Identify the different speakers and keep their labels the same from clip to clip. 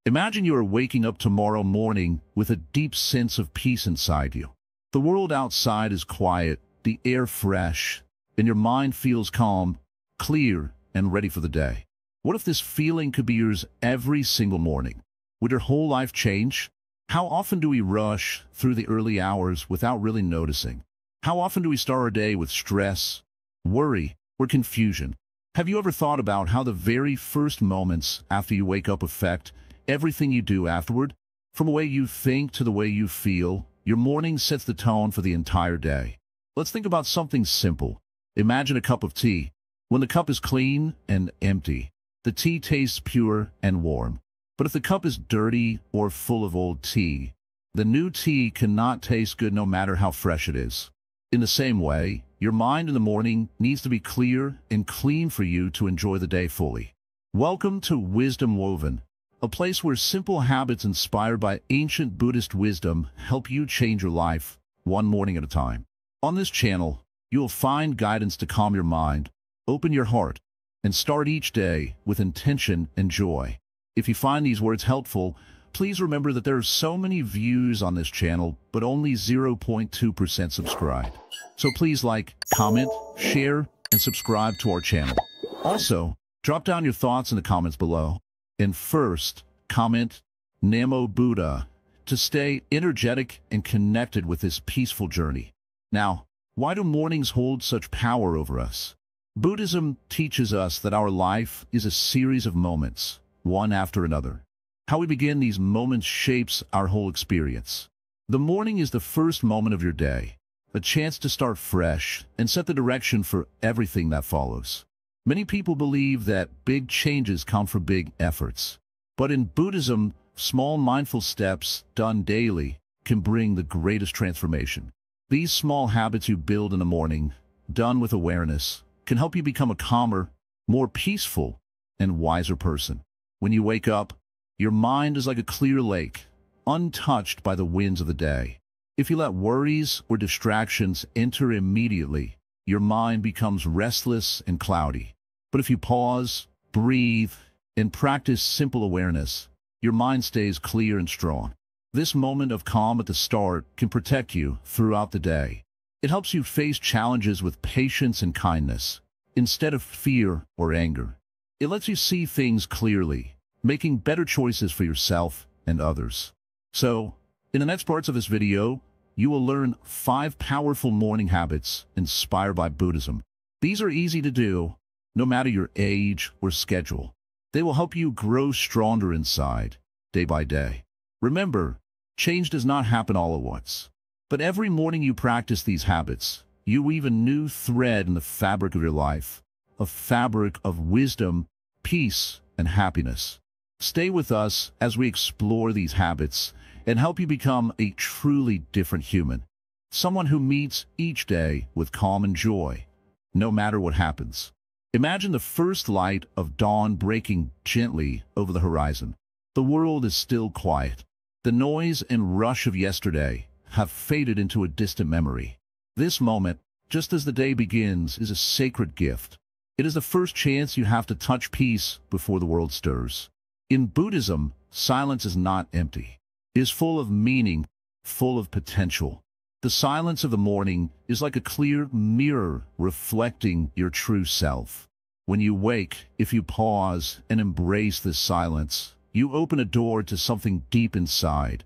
Speaker 1: Imagine you are waking up tomorrow morning with a deep sense of peace inside you. The world outside is quiet, the air fresh, and your mind feels calm, clear, and ready for the day. What if this feeling could be yours every single morning? Would your whole life change? How often do we rush through the early hours without really noticing? How often do we start our day with stress, worry, or confusion? Have you ever thought about how the very first moments after you wake up affect everything you do afterward? From the way you think to the way you feel, your morning sets the tone for the entire day. Let's think about something simple. Imagine a cup of tea. When the cup is clean and empty, the tea tastes pure and warm. But if the cup is dirty or full of old tea, the new tea cannot taste good no matter how fresh it is. In the same way, your mind in the morning needs to be clear and clean for you to enjoy the day fully. Welcome to Wisdom Woven, a place where simple habits inspired by ancient Buddhist wisdom help you change your life one morning at a time. On this channel, you will find guidance to calm your mind, open your heart, and start each day with intention and joy. If you find these words helpful, please remember that there are so many views on this channel, but only 0.2% subscribed. So please like, comment, share, and subscribe to our channel. Also, drop down your thoughts in the comments below. And first, comment Namo Buddha to stay energetic and connected with this peaceful journey. Now, why do mornings hold such power over us? Buddhism teaches us that our life is a series of moments, one after another. How we begin these moments shapes our whole experience. The morning is the first moment of your day, a chance to start fresh and set the direction for everything that follows. Many people believe that big changes come from big efforts. But in Buddhism, small mindful steps done daily can bring the greatest transformation. These small habits you build in the morning, done with awareness, can help you become a calmer, more peaceful, and wiser person. When you wake up, your mind is like a clear lake, untouched by the winds of the day. If you let worries or distractions enter immediately, your mind becomes restless and cloudy. But if you pause, breathe, and practice simple awareness, your mind stays clear and strong. This moment of calm at the start can protect you throughout the day. It helps you face challenges with patience and kindness, instead of fear or anger. It lets you see things clearly, making better choices for yourself and others. So, in the next parts of this video, you will learn 5 powerful morning habits inspired by Buddhism. These are easy to do, no matter your age or schedule. They will help you grow stronger inside, day by day. Remember, change does not happen all at once. But every morning you practice these habits, you weave a new thread in the fabric of your life, a fabric of wisdom, peace, and happiness. Stay with us as we explore these habits and help you become a truly different human. Someone who meets each day with calm and joy, no matter what happens. Imagine the first light of dawn breaking gently over the horizon. The world is still quiet. The noise and rush of yesterday have faded into a distant memory. This moment, just as the day begins, is a sacred gift. It is the first chance you have to touch peace before the world stirs. In Buddhism, silence is not empty. It is full of meaning, full of potential. The silence of the morning is like a clear mirror reflecting your true self. When you wake, if you pause and embrace this silence, you open a door to something deep inside,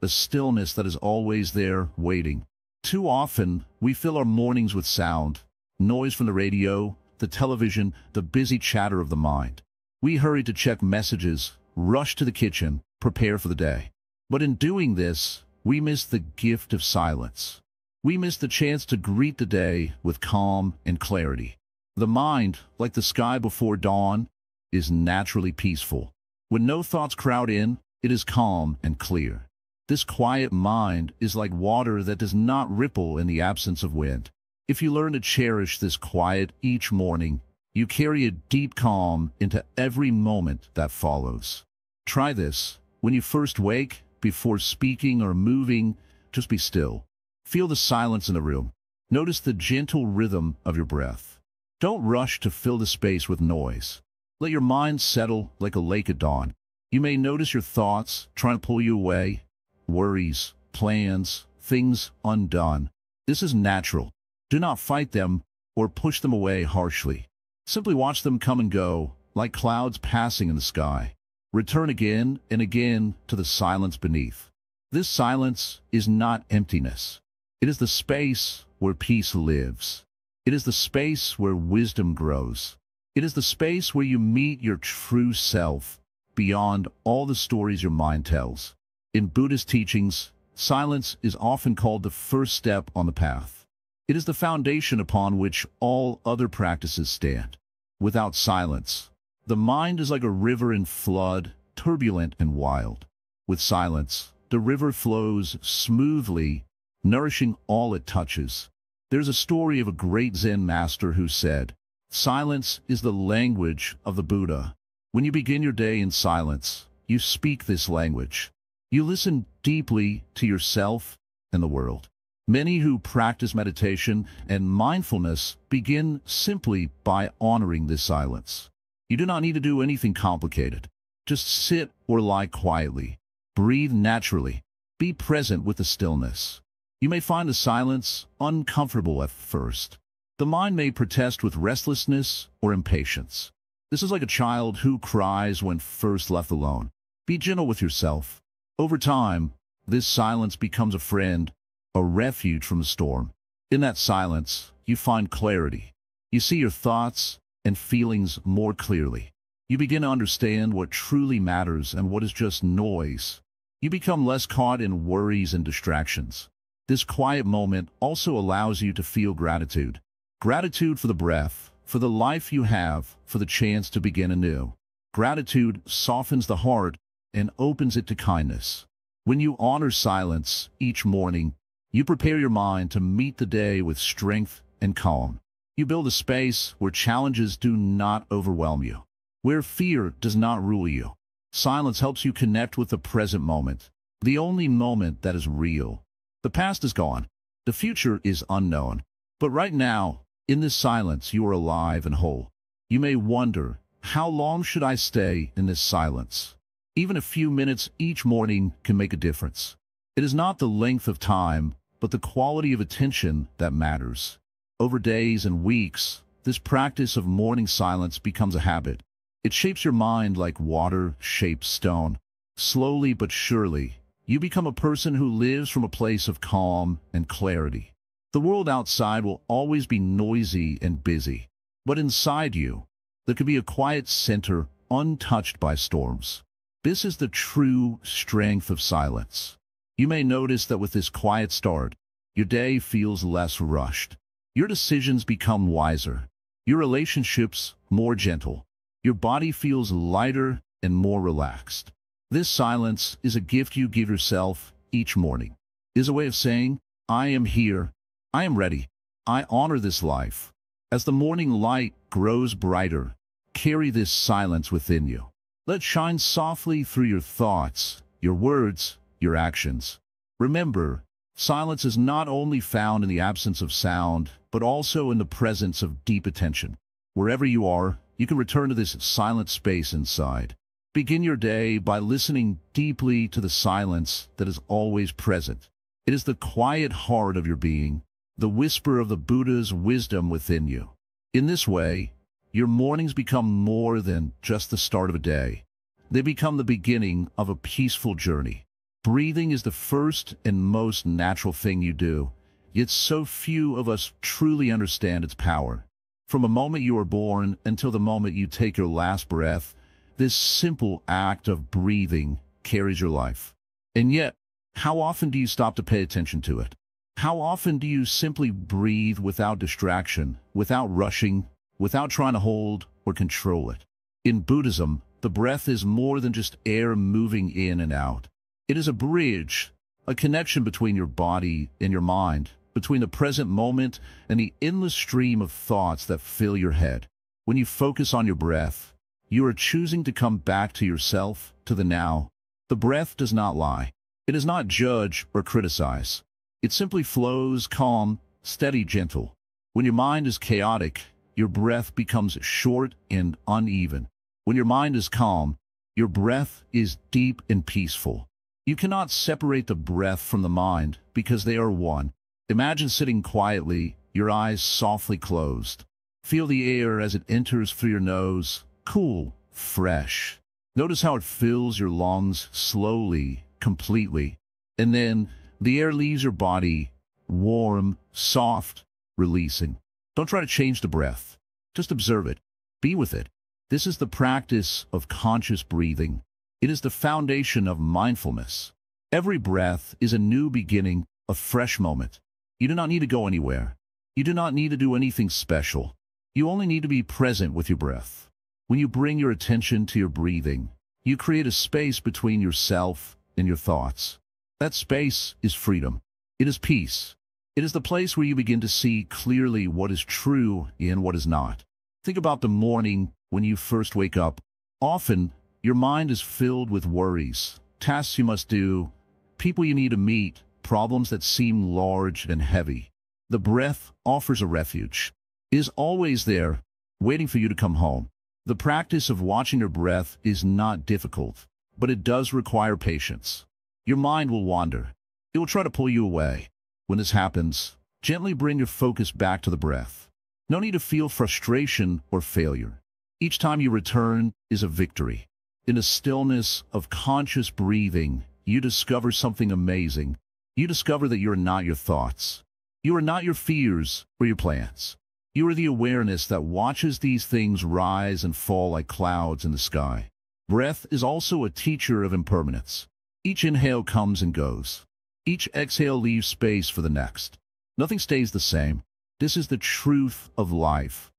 Speaker 1: a stillness that is always there, waiting. Too often, we fill our mornings with sound, noise from the radio, the television, the busy chatter of the mind. We hurry to check messages, rush to the kitchen, prepare for the day. But in doing this, we miss the gift of silence. We miss the chance to greet the day with calm and clarity. The mind, like the sky before dawn, is naturally peaceful. When no thoughts crowd in, it is calm and clear. This quiet mind is like water that does not ripple in the absence of wind. If you learn to cherish this quiet each morning, you carry a deep calm into every moment that follows. Try this. When you first wake, before speaking or moving, just be still. Feel the silence in the room. Notice the gentle rhythm of your breath. Don't rush to fill the space with noise. Let your mind settle like a lake at dawn. You may notice your thoughts trying to pull you away, worries, plans, things undone. This is natural. Do not fight them or push them away harshly. Simply watch them come and go, like clouds passing in the sky. Return again and again to the silence beneath. This silence is not emptiness. It is the space where peace lives. It is the space where wisdom grows. It is the space where you meet your true self, beyond all the stories your mind tells. In Buddhist teachings, silence is often called the first step on the path. It is the foundation upon which all other practices stand. Without silence, the mind is like a river in flood, turbulent and wild. With silence, the river flows smoothly, nourishing all it touches. There's a story of a great Zen master who said, "Silence is the language of the Buddha." When you begin your day in silence, you speak this language. You listen deeply to yourself and the world. Many who practice meditation and mindfulness begin simply by honoring this silence. You do not need to do anything complicated. Just sit or lie quietly. Breathe naturally. Be present with the stillness. You may find the silence uncomfortable at first. The mind may protest with restlessness or impatience. This is like a child who cries when first left alone. Be gentle with yourself. Over time, this silence becomes a friend, a refuge from the storm. In that silence, you find clarity. You see your thoughts and feelings more clearly. You begin to understand what truly matters and what is just noise. You become less caught in worries and distractions. This quiet moment also allows you to feel gratitude. Gratitude for the breath, for the life you have, for the chance to begin anew. Gratitude softens the heart and opens it to kindness. When you honor silence each morning, you prepare your mind to meet the day with strength and calm. You build a space where challenges do not overwhelm you, where fear does not rule you. Silence helps you connect with the present moment, the only moment that is real. The past is gone. The future is unknown. But right now, in this silence, you are alive and whole. You may wonder, how long should I stay in this silence? Even a few minutes each morning can make a difference. It is not the length of time, but the quality of attention that matters. Over days and weeks, this practice of morning silence becomes a habit. It shapes your mind like water shapes stone. Slowly but surely, you become a person who lives from a place of calm and clarity. The world outside will always be noisy and busy, but inside you, there could be a quiet center untouched by storms. This is the true strength of silence. You may notice that with this quiet start, your day feels less rushed. Your decisions become wiser. Your relationships more gentle. Your body feels lighter and more relaxed. This silence is a gift you give yourself each morning. It is a way of saying, I am here. I am ready. I honor this life. As the morning light grows brighter, carry this silence within you. Let it shine softly through your thoughts, your words, your actions. Remember, silence is not only found in the absence of sound, but also in the presence of deep attention. Wherever you are, you can return to this silent space inside. Begin your day by listening deeply to the silence that is always present. It is the quiet heart of your being, the whisper of the Buddha's wisdom within you. In this way, your mornings become more than just the start of a day. They become the beginning of a peaceful journey. Breathing is the first and most natural thing you do, yet so few of us truly understand its power. From the moment you are born until the moment you take your last breath, this simple act of breathing carries your life. And yet, how often do you stop to pay attention to it? How often do you simply breathe without distraction, without rushing, without trying to hold or control it? In Buddhism, the breath is more than just air moving in and out. It is a bridge, a connection between your body and your mind, between the present moment and the endless stream of thoughts that fill your head. When you focus on your breath, you are choosing to come back to yourself, to the now. The breath does not lie. It does not judge or criticize. It simply flows calm, steady, gentle. When your mind is chaotic, your breath becomes short and uneven. When your mind is calm, Your breath is deep and peaceful. You cannot separate the breath from the mind because they are one. Imagine sitting quietly, your eyes softly closed. Feel the air as it enters through your nose, cool, fresh. Notice how it fills your lungs slowly, completely. And then the air leaves your body, warm, soft, releasing. Don't try to change the breath. Just observe it. Be with it. This is the practice of conscious breathing. It is the foundation of mindfulness. Every breath is a new beginning, a fresh moment. You do not need to go anywhere. You do not need to do anything special. You only need to be present with your breath. When you bring your attention to your breathing, you create a space between yourself and your thoughts. That space is freedom. It is peace. It is the place where you begin to see clearly what is true and what is not. Think about the morning when you first wake up. Often, your mind is filled with worries, tasks you must do, people you need to meet, problems that seem large and heavy. The breath offers a refuge. It is always there, waiting for you to come home. The practice of watching your breath is not difficult, but it does require patience. Your mind will wander. It will try to pull you away. When this happens, gently bring your focus back to the breath. No need to feel frustration or failure. Each time you return is a victory. In the stillness of conscious breathing, you discover something amazing. You discover that you are not your thoughts. You are not your fears or your plans. You are the awareness that watches these things rise and fall like clouds in the sky. Breath is also a teacher of impermanence. Each inhale comes and goes. Each exhale leaves space for the next. Nothing stays the same. This is the truth of life.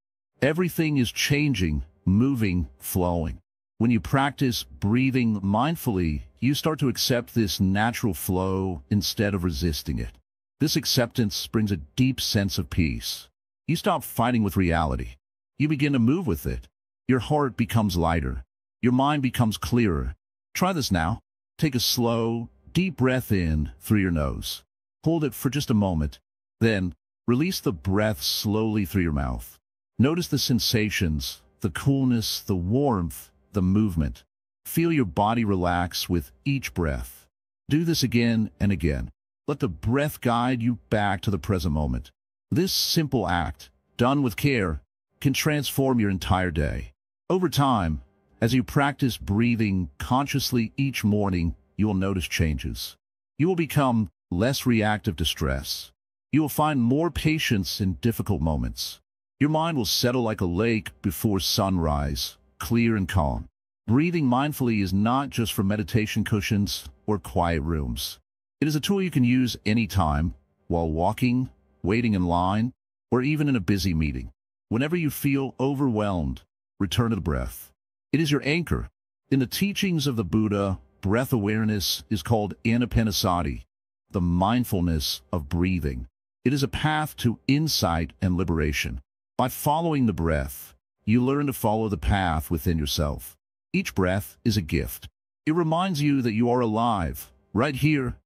Speaker 1: Everything is changing, moving, flowing. When you practice breathing mindfully, you start to accept this natural flow instead of resisting it. This acceptance brings a deep sense of peace. You stop fighting with reality. You begin to move with it. Your heart becomes lighter. Your mind becomes clearer. Try this now. Take a slow, deep breath in through your nose. Hold it for just a moment. Then, release the breath slowly through your mouth. Notice the sensations, the coolness, the warmth, the movement. Feel your body relax with each breath. Do this again and again. Let the breath guide you back to the present moment. This simple act, done with care, can transform your entire day. Over time, as you practice breathing consciously each morning, you will notice changes. You will become less reactive to stress. You will find more patience in difficult moments. Your mind will settle like a lake before sunrise, clear and calm. Breathing mindfully is not just for meditation cushions or quiet rooms. It is a tool you can use anytime, while walking, waiting in line, or even in a busy meeting. Whenever you feel overwhelmed, return to the breath. It is your anchor. In the teachings of the Buddha, breath awareness is called anapanasati, the mindfulness of breathing. It is a path to insight and liberation. By following the breath, you learn to follow the path within yourself. Each breath is a gift. It reminds you that you are alive, right here,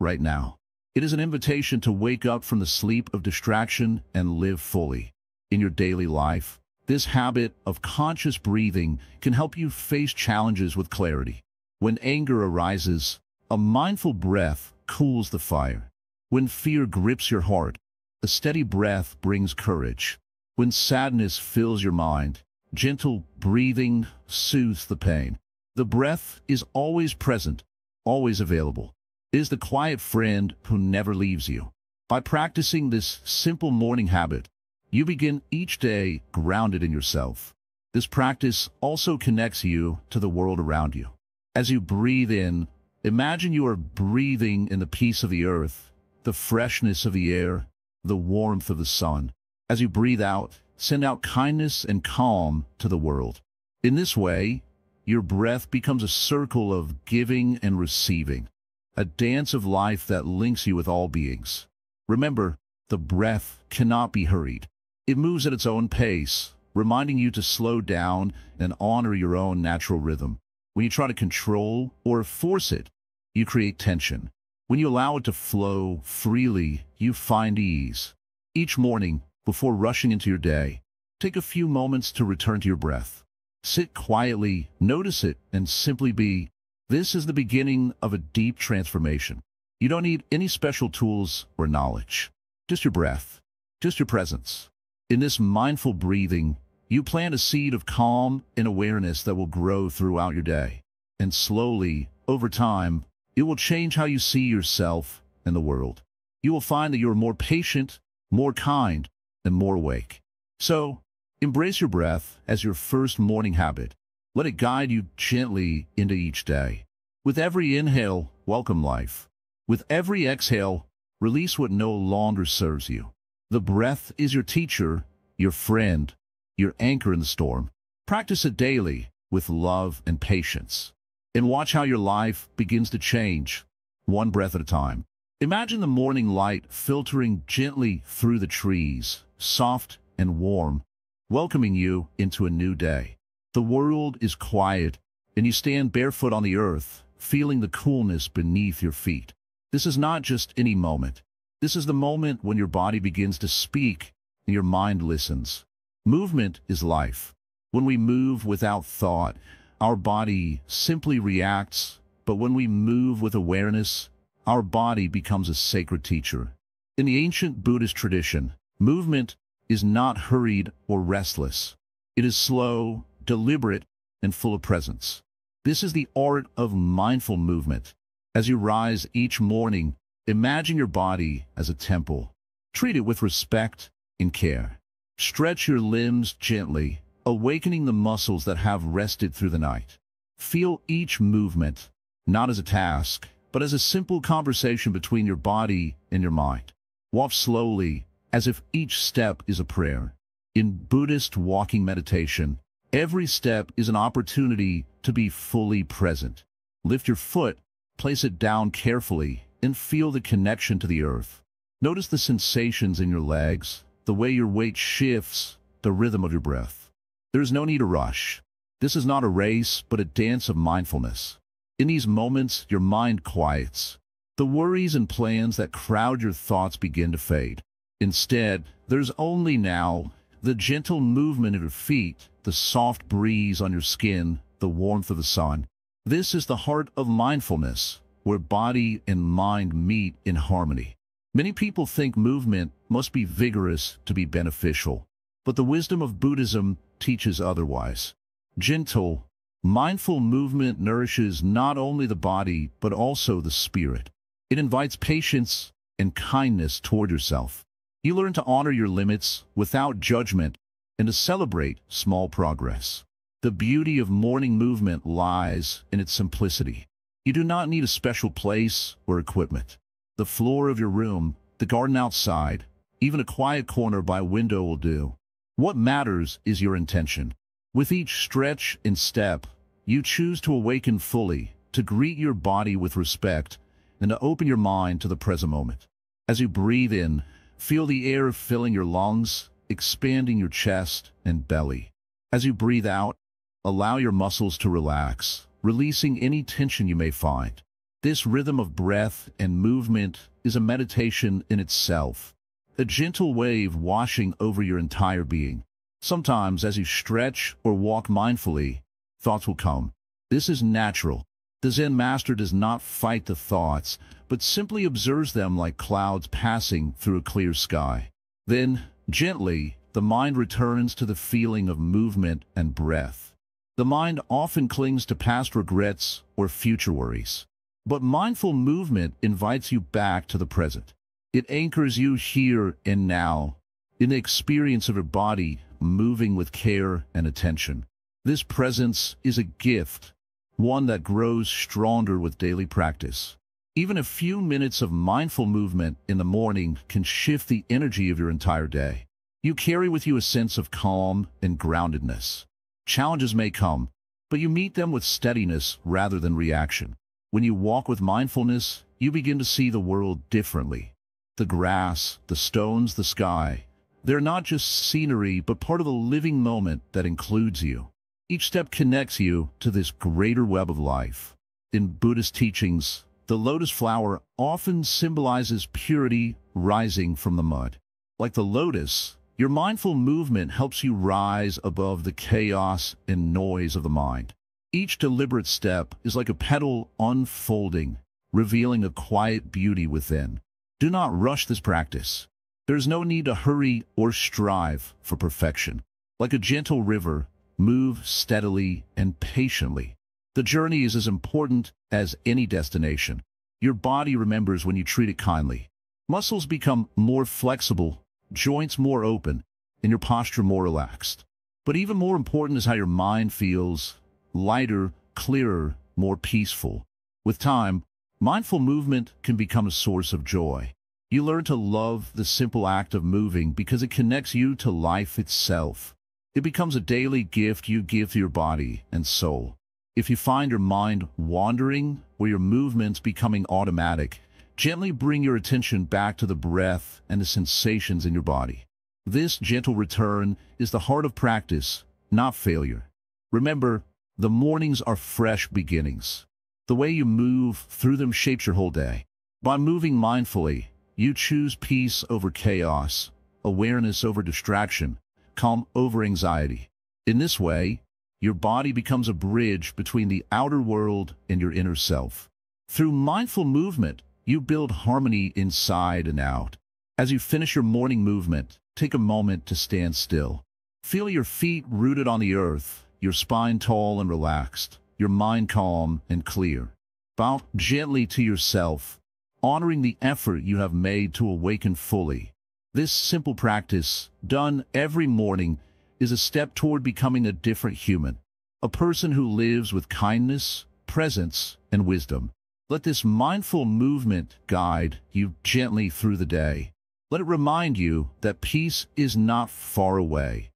Speaker 1: right now. It is an invitation to wake up from the sleep of distraction and live fully. In your daily life, this habit of conscious breathing can help you face challenges with clarity. When anger arises, a mindful breath cools the fire. When fear grips your heart, a steady breath brings courage. When sadness fills your mind, gentle breathing soothes the pain. The breath is always present, always available. It is the quiet friend who never leaves you. By practicing this simple morning habit, you begin each day grounded in yourself. This practice also connects you to the world around you. As you breathe in, imagine you are breathing in the peace of the earth, the freshness of the air, the warmth of the sun. As you breathe out, send out kindness and calm to the world. In this way, your breath becomes a circle of giving and receiving, a dance of life that links you with all beings. Remember, the breath cannot be hurried. It moves at its own pace, reminding you to slow down and honor your own natural rhythm. When you try to control or force it, you create tension. When you allow it to flow freely, you find ease. Each morning, before rushing into your day, take a few moments to return to your breath. Sit quietly, notice it, and simply be. This is the beginning of a deep transformation. You don't need any special tools or knowledge. Just your breath, just your presence. In this mindful breathing, you plant a seed of calm and awareness that will grow throughout your day. And slowly, over time, it will change how you see yourself and the world. You will find that you are more patient, more kind, and more awake. So, embrace your breath as your first morning habit. Let it guide you gently into each day. With every inhale, welcome life. With every exhale, release what no longer serves you. The breath is your teacher, your friend, your anchor in the storm. Practice it daily with love and patience. And watch how your life begins to change, one breath at a time. Imagine the morning light filtering gently through the trees, soft and warm, welcoming you into a new day. The world is quiet, and you stand barefoot on the earth, feeling the coolness beneath your feet. This is not just any moment. This is the moment when your body begins to speak and your mind listens. Movement is life. When we move without thought, our body simply reacts, but when we move with awareness, our body becomes a sacred teacher. In the ancient Buddhist tradition, movement is not hurried or restless. It is slow, deliberate, and full of presence. This is the art of mindful movement. As you rise each morning, imagine your body as a temple. Treat it with respect and care. Stretch your limbs gently, awakening the muscles that have rested through the night. Feel each movement, not as a task, but as a simple conversation between your body and your mind. Walk slowly, as if each step is a prayer. In Buddhist walking meditation, every step is an opportunity to be fully present. Lift your foot, place it down carefully, and feel the connection to the earth. Notice the sensations in your legs, the way your weight shifts, the rhythm of your breath. There is no need to rush. This is not a race, but a dance of mindfulness. In these moments, your mind quiets. The worries and plans that crowd your thoughts begin to fade. Instead, there's only now the gentle movement of your feet, the soft breeze on your skin, the warmth of the sun. This is the heart of mindfulness, where body and mind meet in harmony. Many people think movement must be vigorous to be beneficial, but the wisdom of Buddhism teaches otherwise. Gentle, mindful movement nourishes not only the body, but also the spirit. It invites patience and kindness toward yourself. You learn to honor your limits without judgment and to celebrate small progress. The beauty of morning movement lies in its simplicity. You do not need a special place or equipment. The floor of your room, the garden outside, even a quiet corner by a window will do. What matters is your intention. With each stretch and step, you choose to awaken fully, to greet your body with respect, and to open your mind to the present moment. As you breathe in, feel the air filling your lungs, expanding your chest and belly. As you breathe out, allow your muscles to relax, releasing any tension you may find. This rhythm of breath and movement is a meditation in itself, a gentle wave washing over your entire being. Sometimes, as you stretch or walk mindfully, thoughts will come. This is natural. The Zen master does not fight the thoughts, but simply observes them like clouds passing through a clear sky. Then, gently, the mind returns to the feeling of movement and breath. The mind often clings to past regrets or future worries. But mindful movement invites you back to the present. It anchors you here and now, in the experience of your body, moving with care and attention. This presence is a gift, one that grows stronger with daily practice. Even a few minutes of mindful movement in the morning can shift the energy of your entire day. You carry with you a sense of calm and groundedness. Challenges may come, but you meet them with steadiness rather than reaction. When you walk with mindfulness, you begin to see the world differently. The grass, the stones, the sky, they're not just scenery, but part of the living moment that includes you. Each step connects you to this greater web of life. In Buddhist teachings, the lotus flower often symbolizes purity rising from the mud. Like the lotus, Your mindful movement helps you rise above the chaos and noise of the mind. Each deliberate step is like a petal unfolding, revealing a quiet beauty within. Do not rush this practice. There is no need to hurry or strive for perfection. Like a gentle river, move steadily and patiently. The journey is as important as any destination. Your body remembers when you treat it kindly. Muscles become more flexible, joints more open, and your posture more relaxed. But even more important is how your mind feels: lighter, clearer, more peaceful. With time, mindful movement can become a source of joy. You learn to love the simple act of moving because it connects you to life itself. It becomes a daily gift you give to your body and soul. If you find your mind wandering or your movements becoming automatic, gently bring your attention back to the breath and the sensations in your body. This gentle return is the heart of practice, not failure. Remember, the mornings are fresh beginnings. The way you move through them shapes your whole day. By moving mindfully, you choose peace over chaos, awareness over distraction, calm over anxiety. In this way, your body becomes a bridge between the outer world and your inner self. Through mindful movement, you build harmony inside and out. As you finish your morning movement, take a moment to stand still. Feel your feet rooted on the earth, your spine tall and relaxed, your mind calm and clear. Bow gently to yourself, honoring the effort you have made to awaken fully. This simple practice, done every morning, is a step toward becoming a different human, a person who lives with kindness, presence, and wisdom. Let this mindful movement guide you gently through the day. Let it remind you that peace is not far away.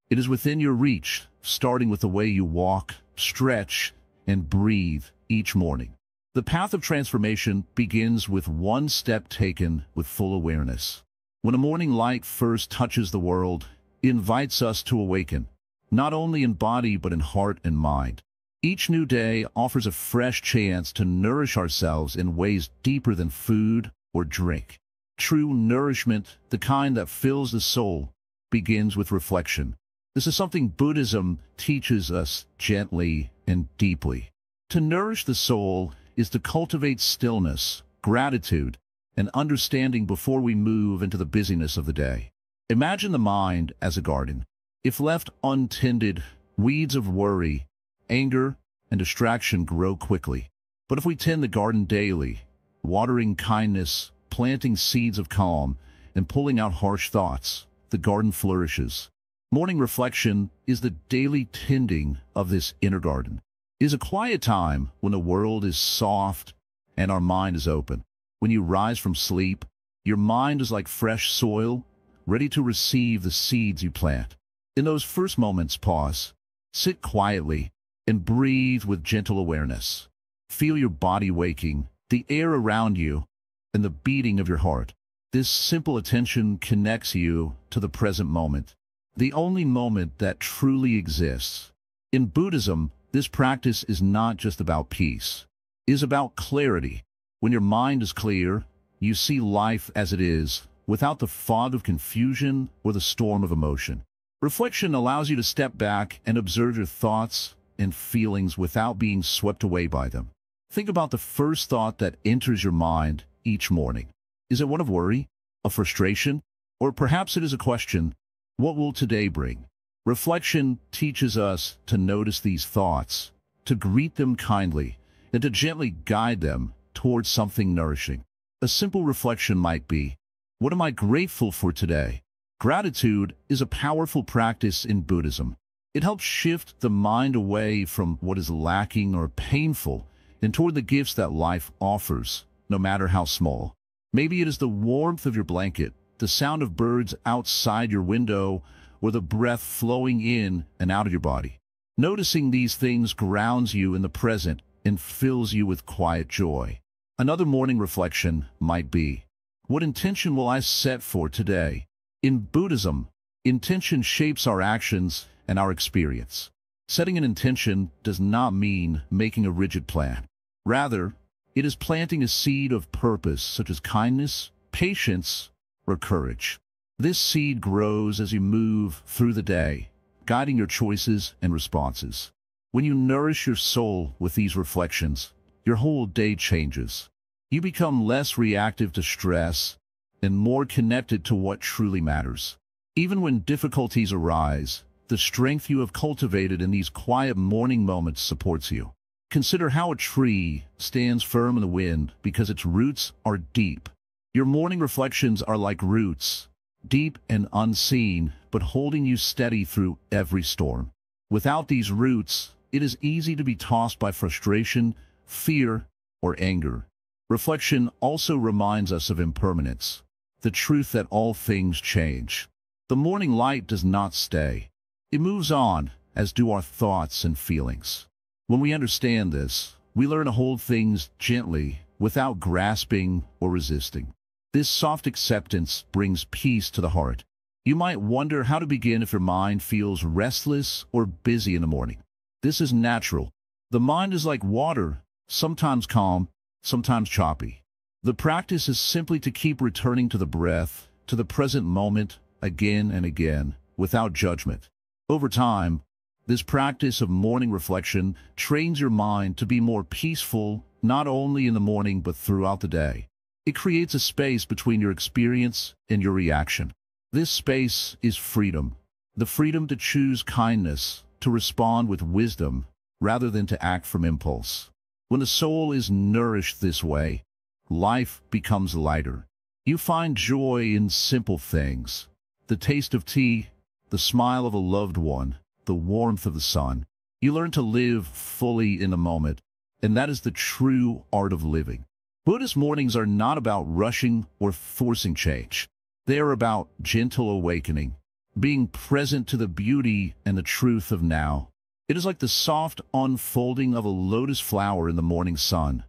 Speaker 1: It is within your reach, starting with the way you walk, stretch, and breathe each morning. The path of transformation begins with one step taken with full awareness. When a morning light first touches the world, it invites us to awaken, not only in body but in heart and mind. Each new day offers a fresh chance to nourish ourselves in ways deeper than food or drink. True nourishment, the kind that fills the soul, begins with reflection. This is something Buddhism teaches us gently and deeply. To nourish the soul is to cultivate stillness, gratitude, and understanding before we move into the busyness of the day. Imagine the mind as a garden. If left untended, weeds of worry, anger, and distraction grow quickly. But if we tend the garden daily, watering kindness, planting seeds of calm, and pulling out harsh thoughts, the garden flourishes. Morning reflection is the daily tending of this inner garden. It is a quiet time when the world is soft and our mind is open. When you rise from sleep, your mind is like fresh soil, ready to receive the seeds you plant. In those first moments, pause, sit quietly, and breathe with gentle awareness. Feel your body waking, the air around you, and the beating of your heart. This simple attention connects you to the present moment, the only moment that truly exists. In Buddhism, this practice is not just about peace. It is about clarity. When your mind is clear, you see life as it is, without the fog of confusion or the storm of emotion. Reflection allows you to step back and observe your thoughts and feelings without being swept away by them. Think about the first thought that enters your mind each morning. Is it one of worry, of frustration, or perhaps it is a question: what will today bring? Reflection teaches us to notice these thoughts, to greet them kindly, and to gently guide them towards something nourishing. A simple reflection might be, what am I grateful for today? Gratitude is a powerful practice in Buddhism. It helps shift the mind away from what is lacking or painful and toward the gifts that life offers, no matter how small. Maybe it is the warmth of your blanket, the sound of birds outside your window, or the breath flowing in and out of your body. Noticing these things grounds you in the present and fills you with quiet joy. Another morning reflection might be, what intention will I set for today? In Buddhism, intention shapes our actions and our experience. Setting an intention does not mean making a rigid plan. Rather, it is planting a seed of purpose such as kindness, patience, or courage. This seed grows as you move through the day, guiding your choices and responses. When you nourish your soul with these reflections, your whole day changes. You become less reactive to stress and more connected to what truly matters. Even when difficulties arise, the strength you have cultivated in these quiet morning moments supports you. Consider how a tree stands firm in the wind because its roots are deep. Your morning reflections are like roots, deep and unseen, but holding you steady through every storm. Without these roots, it is easy to be tossed by frustration, fear, or anger. Reflection also reminds us of impermanence, the truth that all things change. The morning light does not stay. It moves on, as do our thoughts and feelings. When we understand this, we learn to hold things gently, without grasping or resisting. This soft acceptance brings peace to the heart. You might wonder how to begin if your mind feels restless or busy in the morning. This is natural. The mind is like water, sometimes calm, sometimes choppy. The practice is simply to keep returning to the breath, to the present moment, again and again, without judgment. Over time, this practice of morning reflection trains your mind to be more peaceful, not only in the morning but throughout the day. It creates a space between your experience and your reaction. This space is freedom. The freedom to choose kindness, to respond with wisdom, rather than to act from impulse. When the soul is nourished this way, life becomes lighter. You find joy in simple things. The taste of tea, the smile of a loved one, the warmth of the sun. You learn to live fully in the moment, and that is the true art of living. Buddhist mornings are not about rushing or forcing change. They are about gentle awakening, being present to the beauty and the truth of now. It is like the soft unfolding of a lotus flower in the morning sun,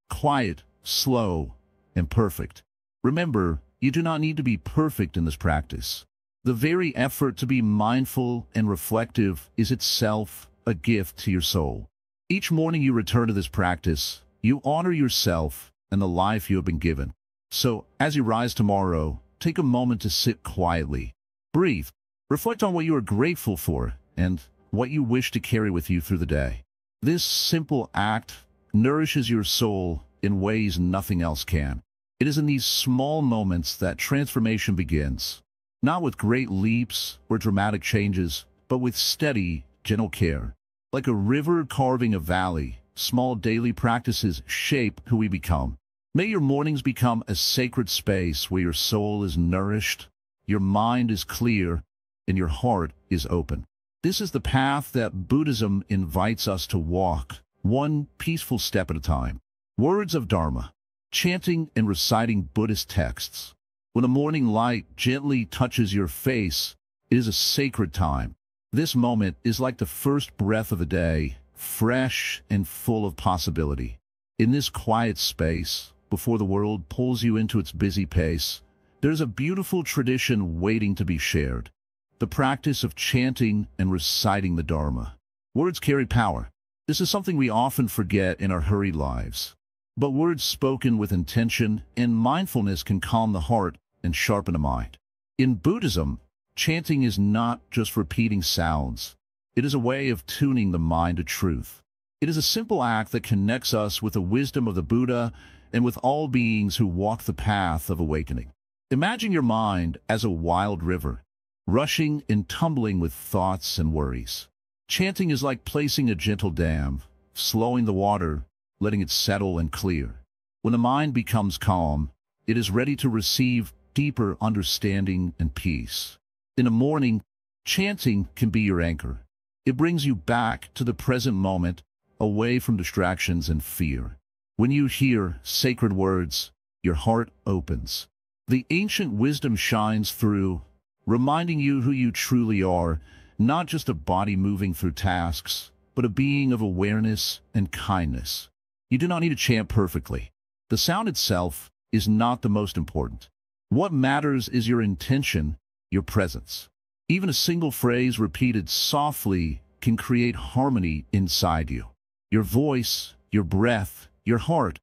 Speaker 1: quiet, slow, and perfect. Remember, you do not need to be perfect in this practice. The very effort to be mindful and reflective is itself a gift to your soul. Each morning you return to this practice, you honor yourself and the life you have been given. So, as you rise tomorrow, take a moment to sit quietly. Breathe. Reflect on what you are grateful for and what you wish to carry with you through the day. This simple act nourishes your soul in ways nothing else can. It is in these small moments that transformation begins. Not with great leaps or dramatic changes, but with steady, gentle care. Like a river carving a valley, small daily practices shape who we become. May your mornings become a sacred space where your soul is nourished, your mind is clear, and your heart is open. This is the path that Buddhism invites us to walk, one peaceful step at a time. Words of Dharma, chanting and reciting Buddhist texts. When the morning light gently touches your face, it is a sacred time. This moment is like the first breath of the day, fresh and full of possibility. In this quiet space, before the world pulls you into its busy pace, there's a beautiful tradition waiting to be shared. The practice of chanting and reciting the Dharma. Words carry power. This is something we often forget in our hurried lives. But words spoken with intention and mindfulness can calm the heart and sharpen the mind. In Buddhism, chanting is not just repeating sounds. It is a way of tuning the mind to truth. It is a simple act that connects us with the wisdom of the Buddha and with all beings who walk the path of awakening. Imagine your mind as a wild river, rushing and tumbling with thoughts and worries. Chanting is like placing a gentle dam, slowing the water, letting it settle and clear. When the mind becomes calm, it is ready to receive deeper understanding and peace. In the morning, chanting can be your anchor. It brings you back to the present moment, away from distractions and fear. When you hear sacred words, your heart opens. The ancient wisdom shines through, reminding you who you truly are, not just a body moving through tasks, but a being of awareness and kindness. You do not need to chant perfectly. The sound itself is not the most important. What matters is your intention, your presence. Even a single phrase repeated softly can create harmony inside you. Your voice, your breath, your heart,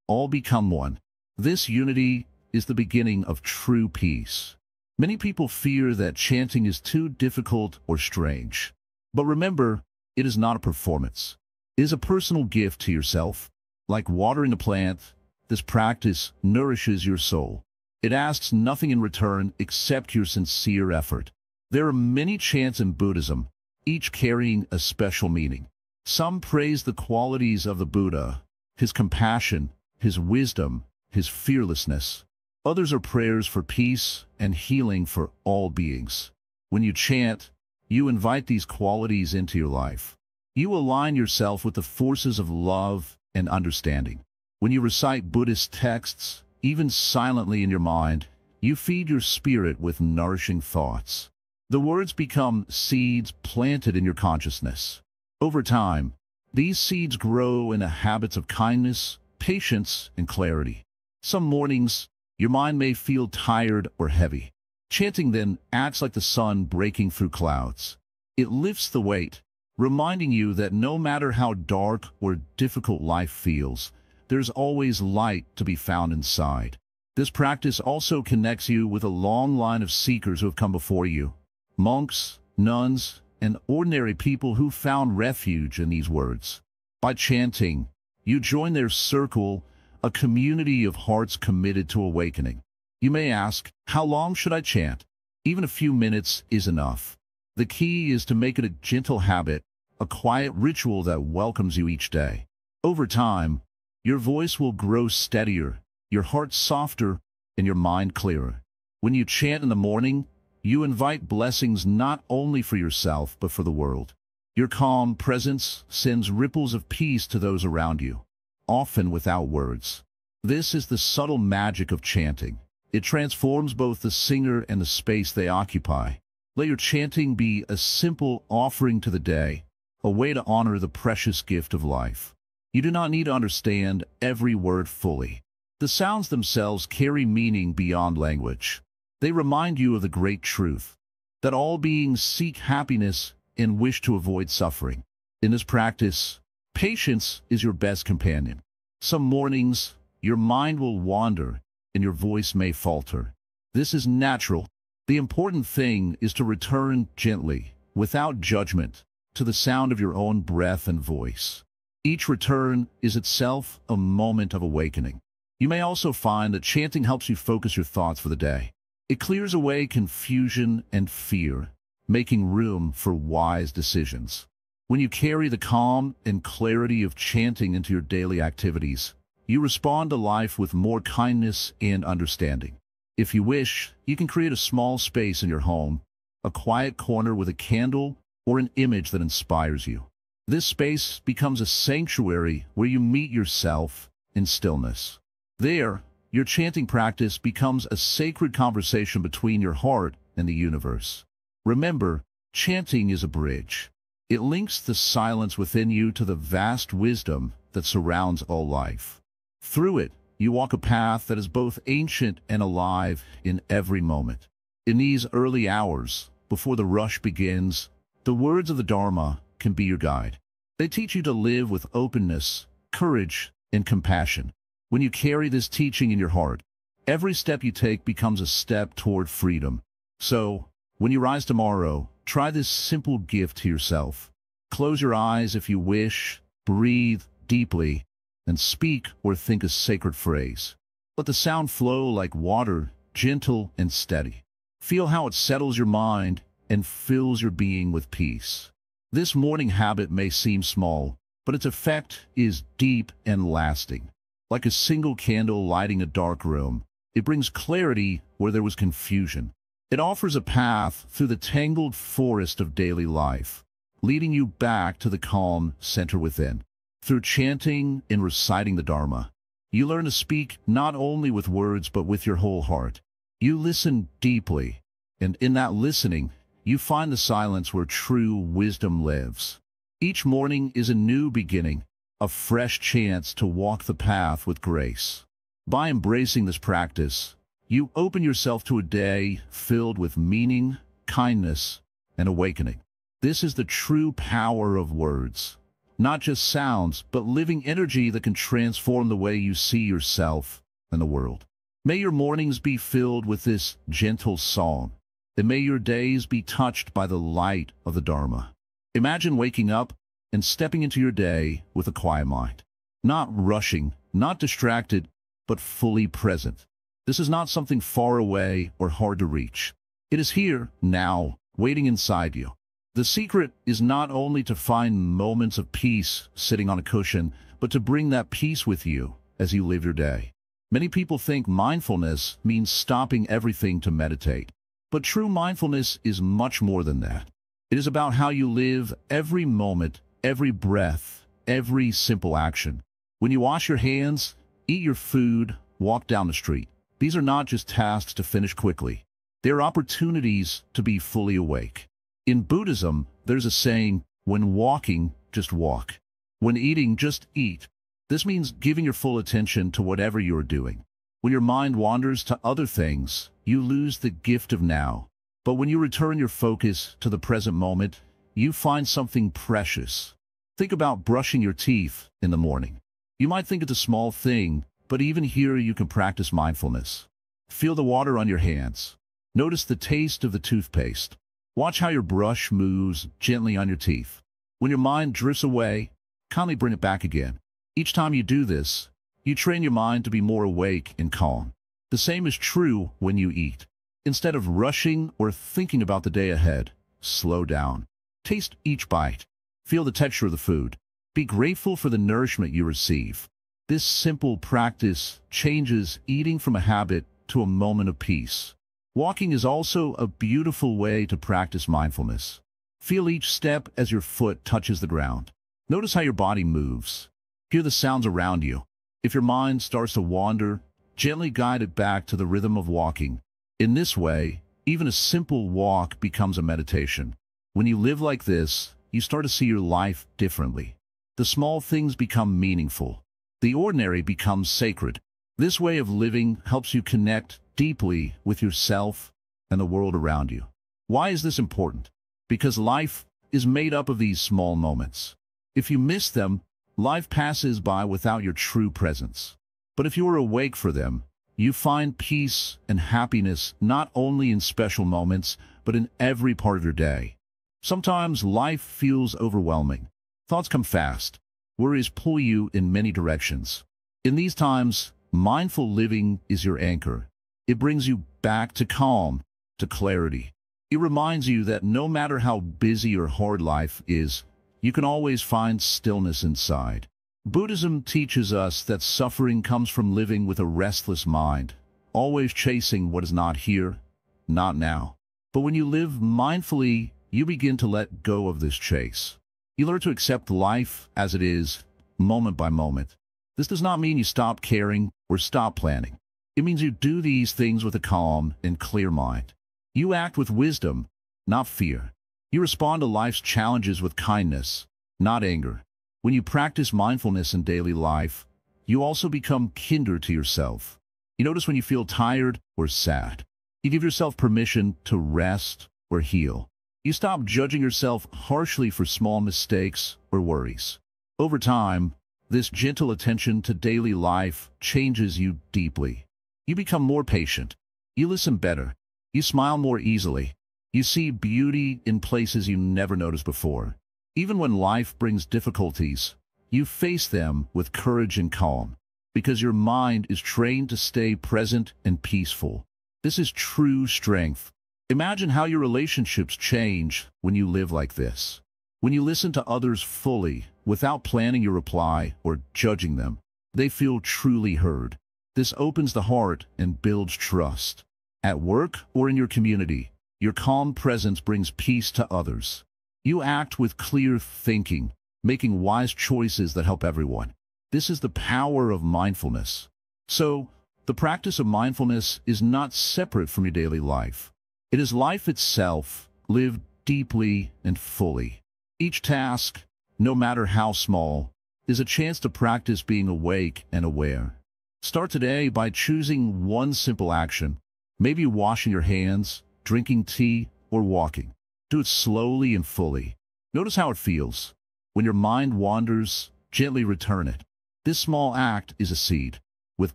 Speaker 1: all become one. This unity is the beginning of true peace. Many people fear that chanting is too difficult or strange. But remember, it is not a performance. It is a personal gift to yourself. Like watering a plant, this practice nourishes your soul. It asks nothing in return except your sincere effort. There are many chants in Buddhism, each carrying a special meaning. Some praise the qualities of the Buddha, his compassion, his wisdom, his fearlessness. Others are prayers for peace and healing for all beings. When you chant, you invite these qualities into your life. You align yourself with the forces of love and understanding. When you recite Buddhist texts, even silently in your mind, you feed your spirit with nourishing thoughts. The words become seeds planted in your consciousness. Over time, these seeds grow into habits of kindness, patience, and clarity. Some mornings, your mind may feel tired or heavy. Chanting then acts like the sun breaking through clouds. It lifts the weight, reminding you that no matter how dark or difficult life feels, there's always light to be found inside. This practice also connects you with a long line of seekers who have come before you. Monks, nuns, and ordinary people who found refuge in these words. By chanting, you join their circle, a community of hearts committed to awakening. You may ask, how long should I chant? Even a few minutes is enough. The key is to make it a gentle habit, a quiet ritual that welcomes you each day. Over time, your voice will grow steadier, your heart softer, and your mind clearer. When you chant in the morning, you invite blessings not only for yourself but for the world. Your calm presence sends ripples of peace to those around you, often without words. This is the subtle magic of chanting. It transforms both the singer and the space they occupy. Let your chanting be a simple offering to the day, a way to honor the precious gift of life. You do not need to understand every word fully. The sounds themselves carry meaning beyond language. They remind you of the great truth, that all beings seek happiness and wish to avoid suffering. In this practice, patience is your best companion. Some mornings, your mind will wander and your voice may falter. This is natural. The important thing is to return gently, without judgment, to the sound of your own breath and voice. Each return is itself a moment of awakening. You may also find that chanting helps you focus your thoughts for the day. It clears away confusion and fear, making room for wise decisions. When you carry the calm and clarity of chanting into your daily activities, you respond to life with more kindness and understanding. If you wish, you can create a small space in your home, a quiet corner with a candle or an image that inspires you. This space becomes a sanctuary where you meet yourself in stillness. There, your chanting practice becomes a sacred conversation between your heart and the universe. Remember, chanting is a bridge. It links the silence within you to the vast wisdom that surrounds all life. Through it, you walk a path that is both ancient and alive in every moment. In these early hours, before the rush begins, the words of the Dharma can be your guide. They teach you to live with openness, courage, and compassion. When you carry this teaching in your heart, every step you take becomes a step toward freedom. So, when you rise tomorrow, try this simple gift to yourself. Close your eyes if you wish, breathe deeply, and speak or think a sacred phrase. Let the sound flow like water, gentle and steady. Feel how it settles your mind and fills your being with peace. This morning habit may seem small, but its effect is deep and lasting. Like a single candle lighting a dark room, it brings clarity where there was confusion. It offers a path through the tangled forest of daily life, leading you back to the calm center within. Through chanting and reciting the Dharma, you learn to speak not only with words but with your whole heart. You listen deeply, and in that listening, you find the silence where true wisdom lives. Each morning is a new beginning, a fresh chance to walk the path with grace. By embracing this practice, you open yourself to a day filled with meaning, kindness, and awakening. This is the true power of words. Not just sounds, but living energy that can transform the way you see yourself and the world. May your mornings be filled with this gentle song, and may your days be touched by the light of the Dharma. Imagine waking up and stepping into your day with a quiet mind. Not rushing, not distracted, but fully present. This is not something far away or hard to reach. It is here, now, waiting inside you. The secret is not only to find moments of peace sitting on a cushion, but to bring that peace with you as you live your day. Many people think mindfulness means stopping everything to meditate. But true mindfulness is much more than that. It is about how you live every moment, every breath, every simple action. When you wash your hands, eat your food, walk down the street, these are not just tasks to finish quickly. They are opportunities to be fully awake. In Buddhism, there's a saying, when walking, just walk. When eating, just eat. This means giving your full attention to whatever you are doing. When your mind wanders to other things, you lose the gift of now. But when you return your focus to the present moment, you find something precious. Think about brushing your teeth in the morning. You might think it's a small thing, but even here you can practice mindfulness. Feel the water on your hands. Notice the taste of the toothpaste. Watch how your brush moves gently on your teeth. When your mind drifts away, kindly bring it back again. Each time you do this, you train your mind to be more awake and calm. The same is true when you eat. Instead of rushing or thinking about the day ahead, slow down. Taste each bite. Feel the texture of the food. Be grateful for the nourishment you receive. This simple practice changes eating from a habit to a moment of peace. Walking is also a beautiful way to practice mindfulness. Feel each step as your foot touches the ground. Notice how your body moves. Hear the sounds around you. If your mind starts to wander, gently guide it back to the rhythm of walking. In this way, even a simple walk becomes a meditation. When you live like this, you start to see your life differently. The small things become meaningful. The ordinary becomes sacred. This way of living helps you connect deeply with yourself and the world around you. Why is this important? Because life is made up of these small moments. If you miss them, life passes by without your true presence. But if you are awake for them, you find peace and happiness not only in special moments, but in every part of your day. Sometimes life feels overwhelming. Thoughts come fast. Worries pull you in many directions. In these times, mindful living is your anchor. It brings you back to calm, to clarity. It reminds you that no matter how busy or hard life is, you can always find stillness inside. Buddhism teaches us that suffering comes from living with a restless mind, always chasing what is not here, not now. But when you live mindfully, you begin to let go of this chase. You learn to accept life as it is, moment by moment. This does not mean you stop caring or stop planning. It means you do these things with a calm and clear mind. You act with wisdom, not fear. You respond to life's challenges with kindness, not anger. When you practice mindfulness in daily life, you also become kinder to yourself. You notice when you feel tired or sad. You give yourself permission to rest or heal. You stop judging yourself harshly for small mistakes or worries. Over time, this gentle attention to daily life changes you deeply. You become more patient. You listen better. You smile more easily. You see beauty in places you never noticed before. Even when life brings difficulties, you face them with courage and calm, because your mind is trained to stay present and peaceful. This is true strength. Imagine how your relationships change when you live like this. When you listen to others fully, without planning your reply or judging them, they feel truly heard. This opens the heart and builds trust. At work or in your community, your calm presence brings peace to others. You act with clear thinking, making wise choices that help everyone. This is the power of mindfulness. So, the practice of mindfulness is not separate from your daily life. It is life itself, lived deeply and fully. Each task, no matter how small, is a chance to practice being awake and aware. Start today by choosing one simple action, maybe washing your hands, drinking tea, or walking. Do it slowly and fully. Notice how it feels. When your mind wanders, gently return it. This small act is a seed. With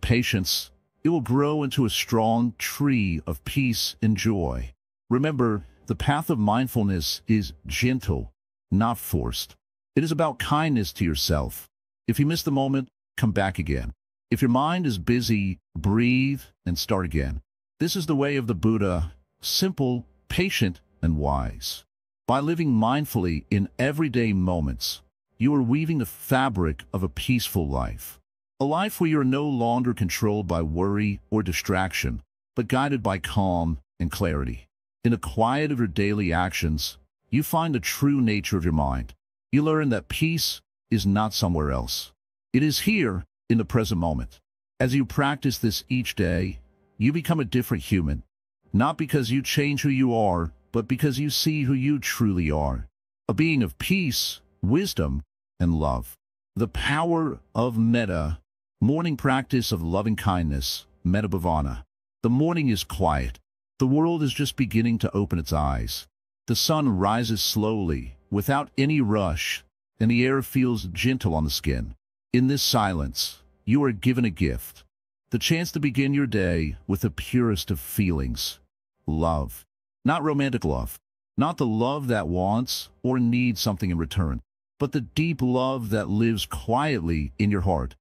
Speaker 1: patience, It will grow into a strong tree of peace and joy. Remember, the path of mindfulness is gentle, not forced. It is about kindness to yourself. If you miss the moment, come back again. If your mind is busy, breathe and start again. This is the way of the Buddha, simple, patient, and wise. By living mindfully in everyday moments, you are weaving the fabric of a peaceful life. A life where you are no longer controlled by worry or distraction, but guided by calm and clarity. In the quiet of your daily actions, you find the true nature of your mind. You learn that peace is not somewhere else. It is here in the present moment. As you practice this each day, you become a different human, not because you change who you are, but because you see who you truly are, a being of peace, wisdom, and love. The power of metta, morning practice of loving kindness, metta bhavana. The morning is quiet. The world is just beginning to open its eyes. The sun rises slowly, without any rush, and the air feels gentle on the skin. In this silence, you are given a gift, the chance to begin your day with the purest of feelings, love. Not romantic love, not the love that wants or needs something in return, but the deep love that lives quietly in your heart,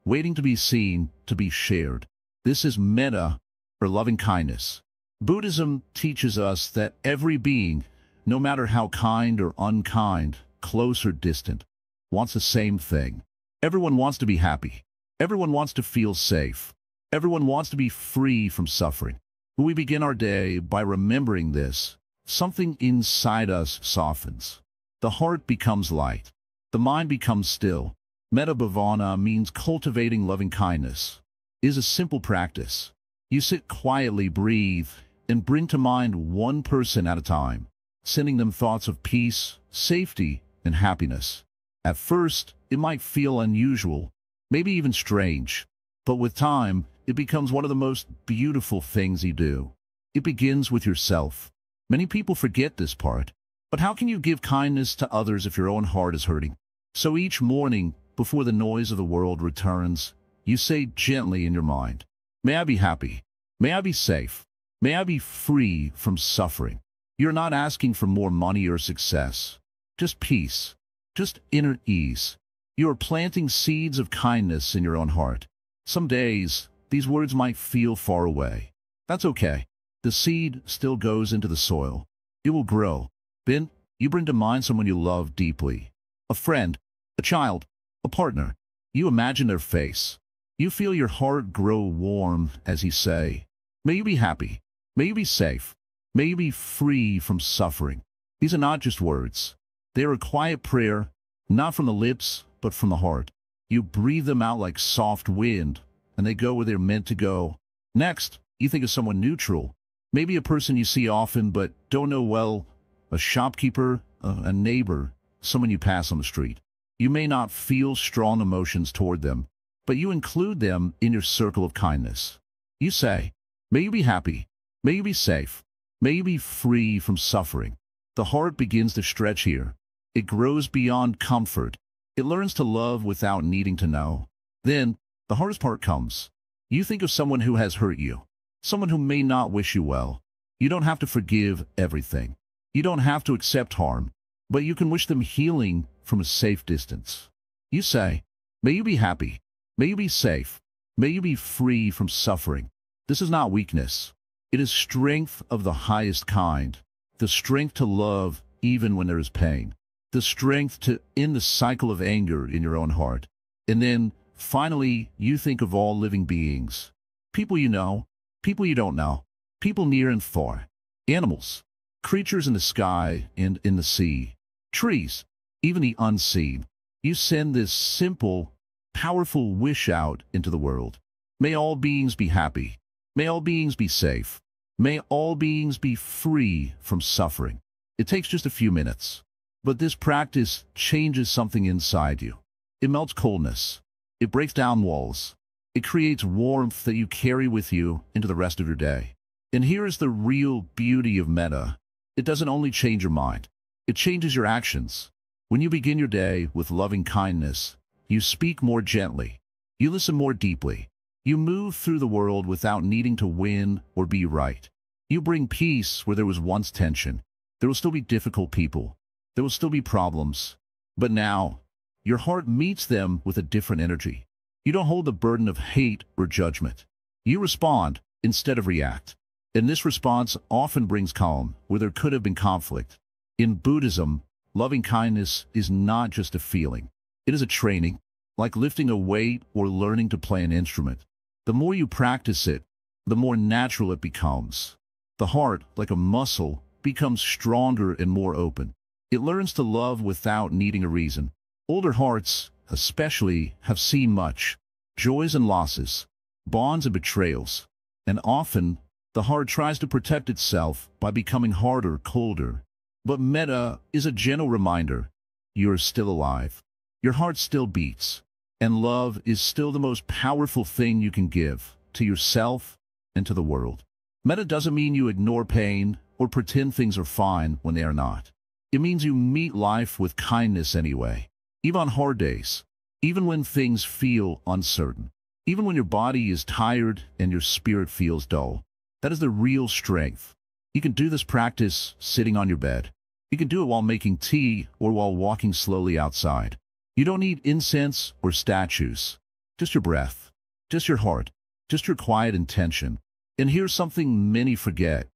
Speaker 1: waiting to be seen, to be shared. This is metta, or loving kindness. Buddhism teaches us that every being, no matter how kind or unkind, close or distant, wants the same thing. Everyone wants to be happy. Everyone wants to feel safe. Everyone wants to be free from suffering. When we begin our day by remembering this, something inside us softens. The heart becomes light. The mind becomes still. Metta bhavana means cultivating loving kindness. It is a simple practice. You sit quietly, breathe, and bring to mind one person at a time, sending them thoughts of peace, safety, and happiness. At first, it might feel unusual, maybe even strange, but with time, it becomes one of the most beautiful things you do. It begins with yourself. Many people forget this part, but how can you give kindness to others if your own heart is hurting? So each morning, before the noise of the world returns, you say gently in your mind, "May I be happy. May I be safe. May I be free from suffering." You're not asking for more money or success, just peace, just inner ease. You are planting seeds of kindness in your own heart. Some days, these words might feel far away. That's okay. The seed still goes into the soil. It will grow. Then, you bring to mind someone you love deeply. A friend, a child, a partner. You imagine their face. You feel your heart grow warm as you say, "May you be happy. May you be safe. May you be free from suffering." These are not just words. They are a quiet prayer, not from the lips, but from the heart. You breathe them out like soft wind, and they go where they're meant to go. Next, you think of someone neutral, maybe a person you see often but don't know well, a shopkeeper, a neighbor, someone you pass on the street. You may not feel strong emotions toward them, but you include them in your circle of kindness. You say, "May you be happy. May you be safe. May you be free from suffering." The heart begins to stretch here. It grows beyond comfort. It learns to love without needing to know. Then, the hardest part comes. You think of someone who has hurt you, someone who may not wish you well. You don't have to forgive everything. You don't have to accept harm, but you can wish them healing from a safe distance. You say, "May you be happy. May you be safe. May you be free from suffering." This is not weakness. It is strength of the highest kind. The strength to love even when there is pain. The strength to end the cycle of anger in your own heart. And then, finally, you think of all living beings. People you know, people you don't know, people near and far, animals, creatures in the sky and in the sea, trees, even the unseen. You send this simple, powerful wish out into the world. May all beings be happy. May all beings be safe. May all beings be free from suffering. It takes just a few minutes, but this practice changes something inside you. It melts coldness. It breaks down walls. It creates warmth that you carry with you into the rest of your day. And here is the real beauty of metta. It doesn't only change your mind. It changes your actions. When you begin your day with loving kindness, you speak more gently. You listen more deeply. You move through the world without needing to win or be right. You bring peace where there was once tension. There will still be difficult people. There will still be problems. But now, your heart meets them with a different energy. You don't hold the burden of hate or judgment. You respond instead of react. And this response often brings calm where there could have been conflict. In Buddhism, loving kindness is not just a feeling. It is a training, like lifting a weight or learning to play an instrument. The more you practice it, the more natural it becomes. The heart, like a muscle, becomes stronger and more open. It learns to love without needing a reason. Older hearts, especially, have seen much. Joys and losses, bonds and betrayals. And often, the heart tries to protect itself by becoming harder, colder. But metta is a gentle reminder. You are still alive. Your heart still beats. And love is still the most powerful thing you can give to yourself and to the world. Metta doesn't mean you ignore pain or pretend things are fine when they are not. It means you meet life with kindness anyway, even on hard days, even when things feel uncertain, even when your body is tired and your spirit feels dull. That is the real strength. You can do this practice sitting on your bed. You can do it while making tea or while walking slowly outside. You don't need incense or statues, just your breath, just your heart, just your quiet intention. And here's something many forget.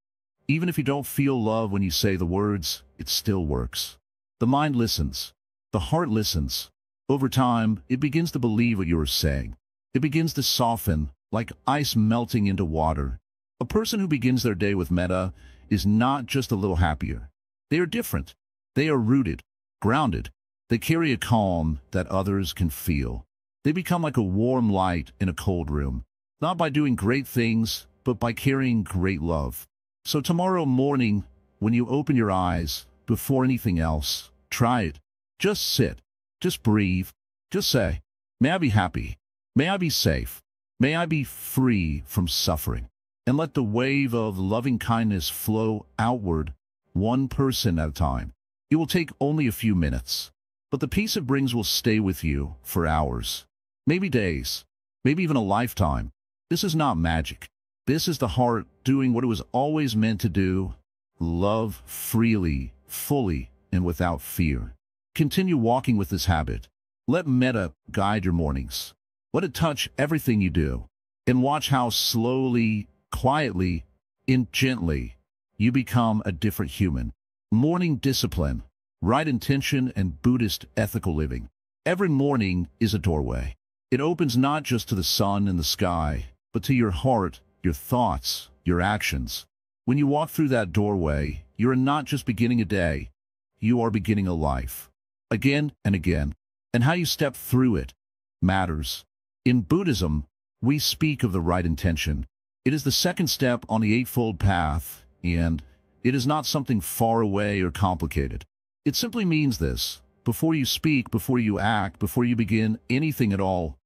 Speaker 1: Even if you don't feel love when you say the words, it still works. The mind listens. The heart listens. Over time, it begins to believe what you are saying. It begins to soften, like ice melting into water. A person who begins their day with metta is not just a little happier. They are different. They are rooted, grounded. They carry a calm that others can feel. They become like a warm light in a cold room, not by doing great things, but by carrying great love. So tomorrow morning, when you open your eyes, before anything else, try it. Just sit. Just breathe. Just say, may I be happy. May I be safe. May I be free from suffering. And let the wave of loving kindness flow outward, one person at a time. It will take only a few minutes, but the peace it brings will stay with you for hours, maybe days, maybe even a lifetime. This is not magic. This is the heart doing what it was always meant to do: love freely, fully, and without fear. Continue walking with this habit. Let metta guide your mornings. Let it touch everything you do. And watch how slowly, quietly, and gently you become a different human. Morning discipline, right intention, and Buddhist ethical living. Every morning is a doorway. It opens not just to the sun and the sky, but to your heart, your thoughts, your actions. When you walk through that doorway, you are not just beginning a day, you are beginning a life. Again and again. And how you step through it matters. In Buddhism, we speak of the right intention. It is the second step on the Eightfold Path, and it is not something far away or complicated. It simply means this: before you speak, before you act, before you begin anything at all,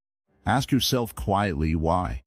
Speaker 1: ask yourself quietly why.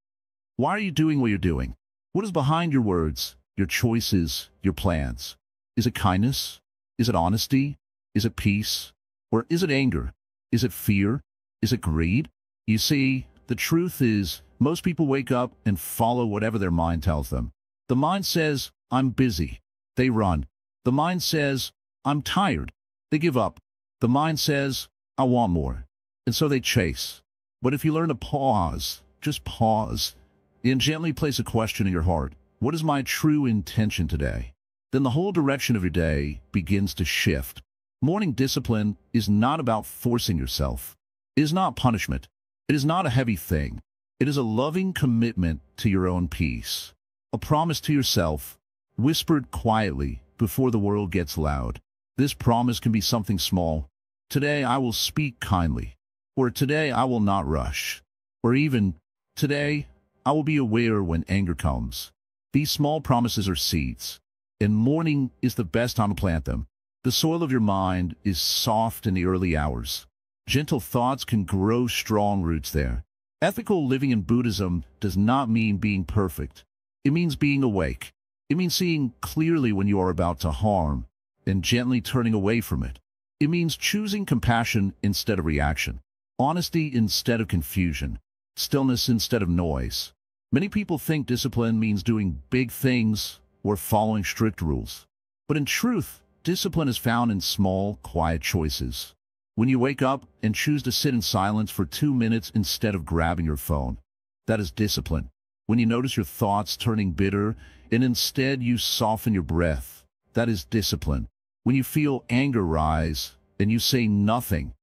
Speaker 1: Why are you doing what you're doing? What is behind your words, your choices, your plans? Is it kindness? Is it honesty? Is it peace? Or is it anger? Is it fear? Is it greed? You see, the truth is, most people wake up and follow whatever their mind tells them. The mind says, I'm busy. They run. The mind says, I'm tired. They give up. The mind says, I want more. And so they chase. But if you learn to pause, just pause, and gently place a question in your heart: what is my true intention today? Then the whole direction of your day begins to shift. Morning discipline is not about forcing yourself. It is not punishment. It is not a heavy thing. It is a loving commitment to your own peace. A promise to yourself, whispered quietly before the world gets loud. This promise can be something small. Today I will speak kindly. Or today I will not rush. Or even, today I will be aware when anger comes. These small promises are seeds, and morning is the best time to plant them. The soil of your mind is soft in the early hours. Gentle thoughts can grow strong roots there. Ethical living in Buddhism does not mean being perfect. It means being awake. It means seeing clearly when you are about to harm, and gently turning away from it. It means choosing compassion instead of reaction, honesty instead of confusion, stillness instead of noise. Many people think discipline means doing big things or following strict rules. But in truth, discipline is found in small, quiet choices. When you wake up and choose to sit in silence for 2 minutes instead of grabbing your phone, that is discipline. When you notice your thoughts turning bitter and instead you soften your breath, that is discipline. When you feel anger rise and you say nothing,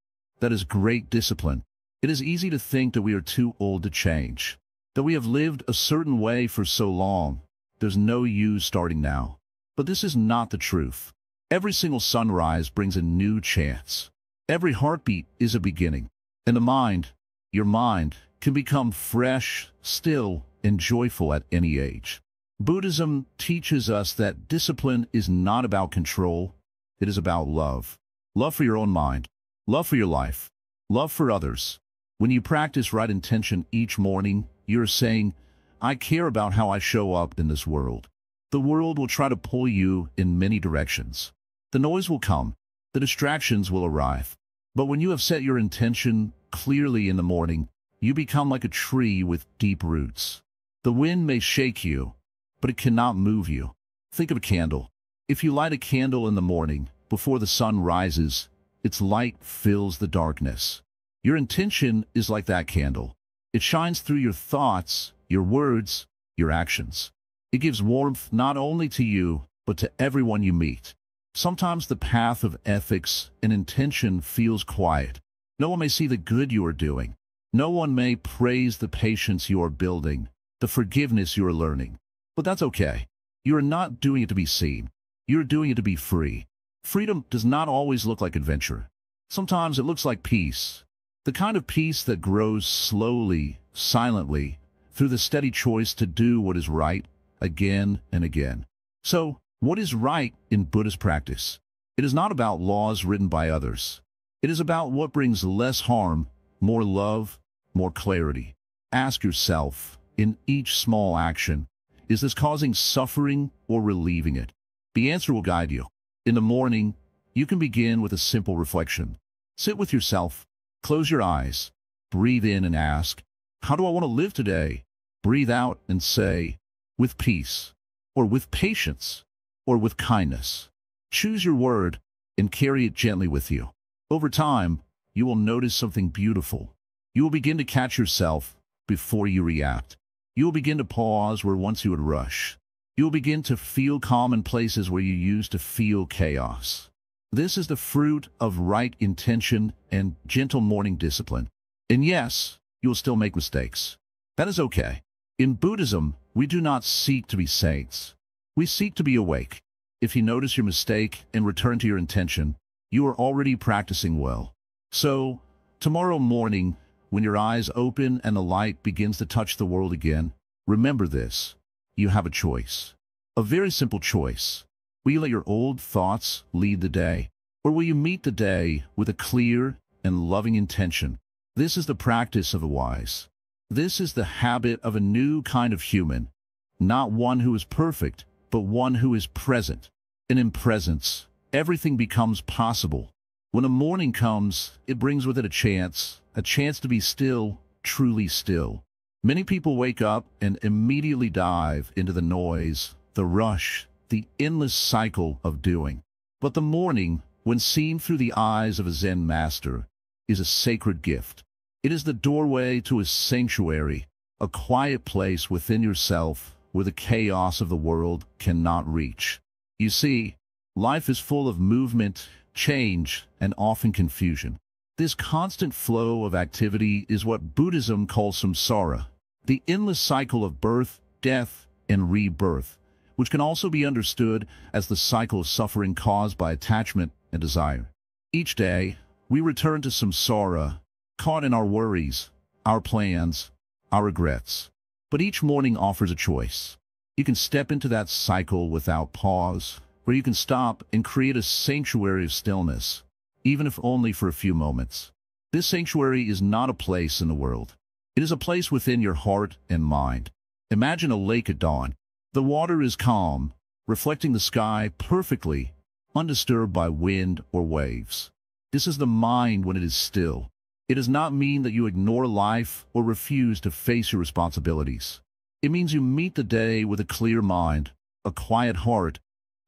Speaker 1: that is great discipline. It is easy to think that we are too old to change, that we have lived a certain way for so long. There's no use starting now. But this is not the truth. Every single sunrise brings a new chance. Every heartbeat is a beginning. And the mind, your mind, can become fresh, still, and joyful at any age. Buddhism teaches us that discipline is not about control. It is about love. Love for your own mind. Love for your life. Love for others. When you practice right intention each morning, you're saying, I care about how I show up in this world. The world will try to pull you in many directions. The noise will come. The distractions will arrive. But when you have set your intention clearly in the morning, you become like a tree with deep roots. The wind may shake you, but it cannot move you. Think of a candle. If you light a candle in the morning, before the sun rises, its light fills the darkness. Your intention is like that candle. It shines through your thoughts, your words, your actions. It gives warmth not only to you, but to everyone you meet. Sometimes the path of ethics and intention feels quiet. No one may see the good you are doing. No one may praise the patience you are building, the forgiveness you are learning. But that's okay. You are not doing it to be seen. You are doing it to be free. Freedom does not always look like adventure. Sometimes it looks like peace. The kind of peace that grows slowly, silently, through the steady choice to do what is right again and again. So, what is right in Buddhist practice? It is not about laws written by others. It is about what brings less harm, more love, more clarity. Ask yourself, in each small action, is this causing suffering or relieving it? The answer will guide you. In the morning, you can begin with a simple reflection. Sit with yourself, close your eyes, breathe in and ask, how do I want to live today? Breathe out and say, with peace, or with patience, or with kindness. Choose your word and carry it gently with you. Over time, you will notice something beautiful. You will begin to catch yourself before you react. You will begin to pause where once you would rush. You will begin to feel calm in places where you used to feel chaos. This is the fruit of right intention and gentle morning discipline. And yes, you will still make mistakes. That is okay. In Buddhism, we do not seek to be saints. We seek to be awake. If you notice your mistake and return to your intention, you are already practicing well. So, tomorrow morning, when your eyes open and the light begins to touch the world again, remember this. You have a choice. A very simple choice. Will you let your old thoughts lead the day? Or will you meet the day with a clear and loving intention? This is the practice of the wise. This is the habit of a new kind of human, not one who is perfect, but one who is present. And in presence, everything becomes possible. When the morning comes, it brings with it a chance to be still, truly still. Many people wake up and immediately dive into the noise, the rush, the endless cycle of doing. But the morning, when seen through the eyes of a Zen master, is a sacred gift. It is the doorway to a sanctuary, a quiet place within yourself where the chaos of the world cannot reach. You see, life is full of movement, change, and often confusion. This constant flow of activity is what Buddhism calls samsara, the endless cycle of birth, death, and rebirth, which can also be understood as the cycle of suffering caused by attachment and desire. Each day, we return to samsara, caught in our worries, our plans, our regrets. But each morning offers a choice. You can step into that cycle without pause, or you can stop and create a sanctuary of stillness, even if only for a few moments. This sanctuary is not a place in the world. It is a place within your heart and mind. Imagine a lake at dawn. The water is calm, reflecting the sky perfectly, undisturbed by wind or waves. This is the mind when it is still. It does not mean that you ignore life or refuse to face your responsibilities. It means you meet the day with a clear mind, a quiet heart,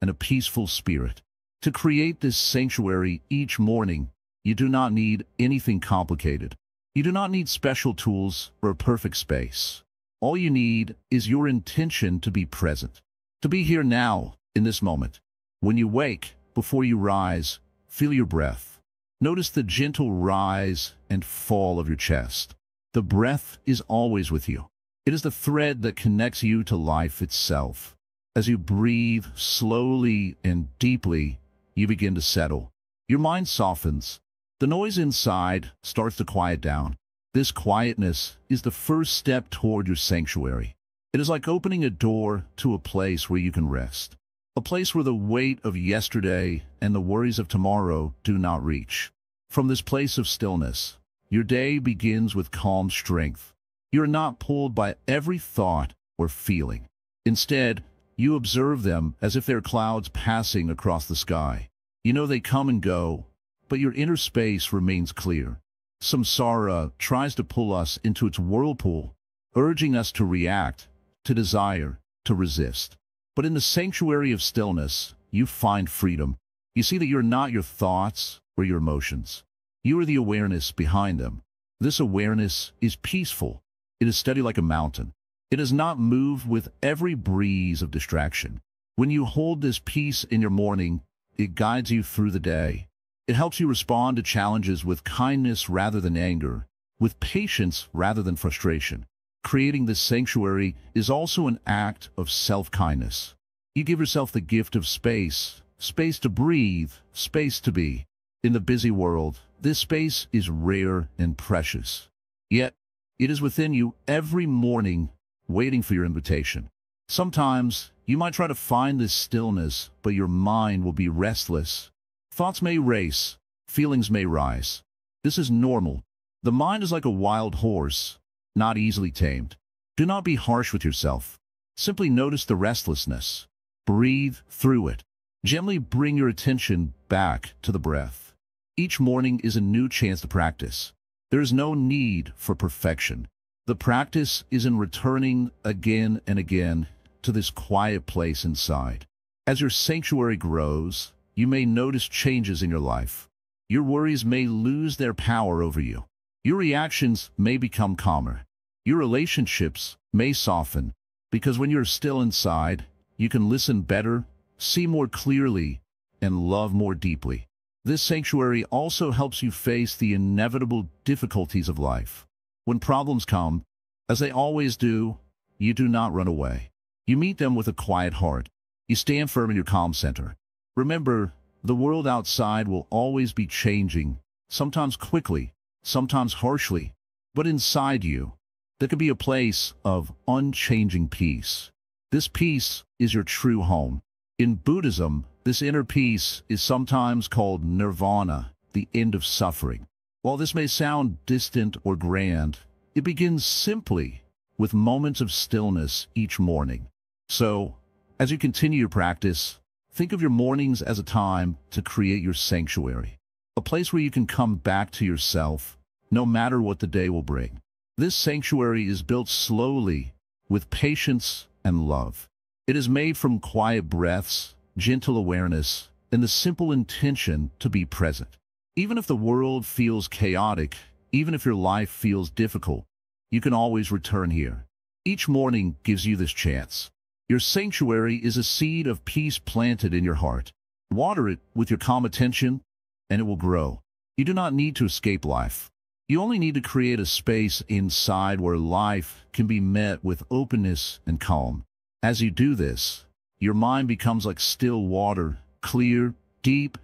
Speaker 1: and a peaceful spirit. To create this sanctuary each morning, you do not need anything complicated. You do not need special tools or a perfect space. All you need is your intention to be present, to be here now, in this moment. When you wake, before you rise, feel your breath. Notice the gentle rise and fall of your chest. The breath is always with you. It is the thread that connects you to life itself. As you breathe slowly and deeply, you begin to settle. Your mind softens. The noise inside starts to quiet down. This quietness is the first step toward your sanctuary. It is like opening a door to a place where you can rest. A place where the weight of yesterday and the worries of tomorrow do not reach. From this place of stillness, your day begins with calm strength. You are not pulled by every thought or feeling. Instead, you observe them as if they're clouds passing across the sky. You know they come and go, but your inner space remains clear. Samsara tries to pull us into its whirlpool, urging us to react, to desire, to resist. But in the sanctuary of stillness, you find freedom. You see that you're not your thoughts or your emotions. You are the awareness behind them. This awareness is peaceful. It is steady like a mountain. It is not moved with every breeze of distraction. When you hold this peace in your morning, it guides you through the day. It helps you respond to challenges with kindness rather than anger, with patience rather than frustration. Creating this sanctuary is also an act of self-kindness. You give yourself the gift of space, space to breathe, space to be. In the busy world, this space is rare and precious. Yet, it is within you every morning, waiting for your invitation. Sometimes, you might try to find this stillness, but your mind will be restless. Thoughts may race, feelings may rise. This is normal. The mind is like a wild horse, not easily tamed. Do not be harsh with yourself. Simply notice the restlessness. Breathe through it. Gently bring your attention back to the breath. Each morning is a new chance to practice. There is no need for perfection. The practice is in returning again and again to this quiet place inside. As your sanctuary grows, you may notice changes in your life. Your worries may lose their power over you. Your reactions may become calmer. Your relationships may soften, because when you're still inside, you can listen better, see more clearly, and love more deeply. This sanctuary also helps you face the inevitable difficulties of life. When problems come, as they always do, you do not run away. You meet them with a quiet heart. You stand firm in your calm center. Remember, the world outside will always be changing, sometimes quickly, sometimes harshly, but inside you, there can be a place of unchanging peace. This peace is your true home. In Buddhism, this inner peace is sometimes called nirvana, the end of suffering. While this may sound distant or grand, it begins simply with moments of stillness each morning. So, as you continue your practice, think of your mornings as a time to create your sanctuary, a place where you can come back to yourself, no matter what the day will bring. This sanctuary is built slowly, with patience and love. It is made from quiet breaths, gentle awareness, and the simple intention to be present. Even if the world feels chaotic, even if your life feels difficult, you can always return here. Each morning gives you this chance. Your sanctuary is a seed of peace planted in your heart. Water it with your calm attention, and it will grow. You do not need to escape life. You only need to create a space inside where life can be met with openness and calm. As you do this, your mind becomes like still water, clear, deep,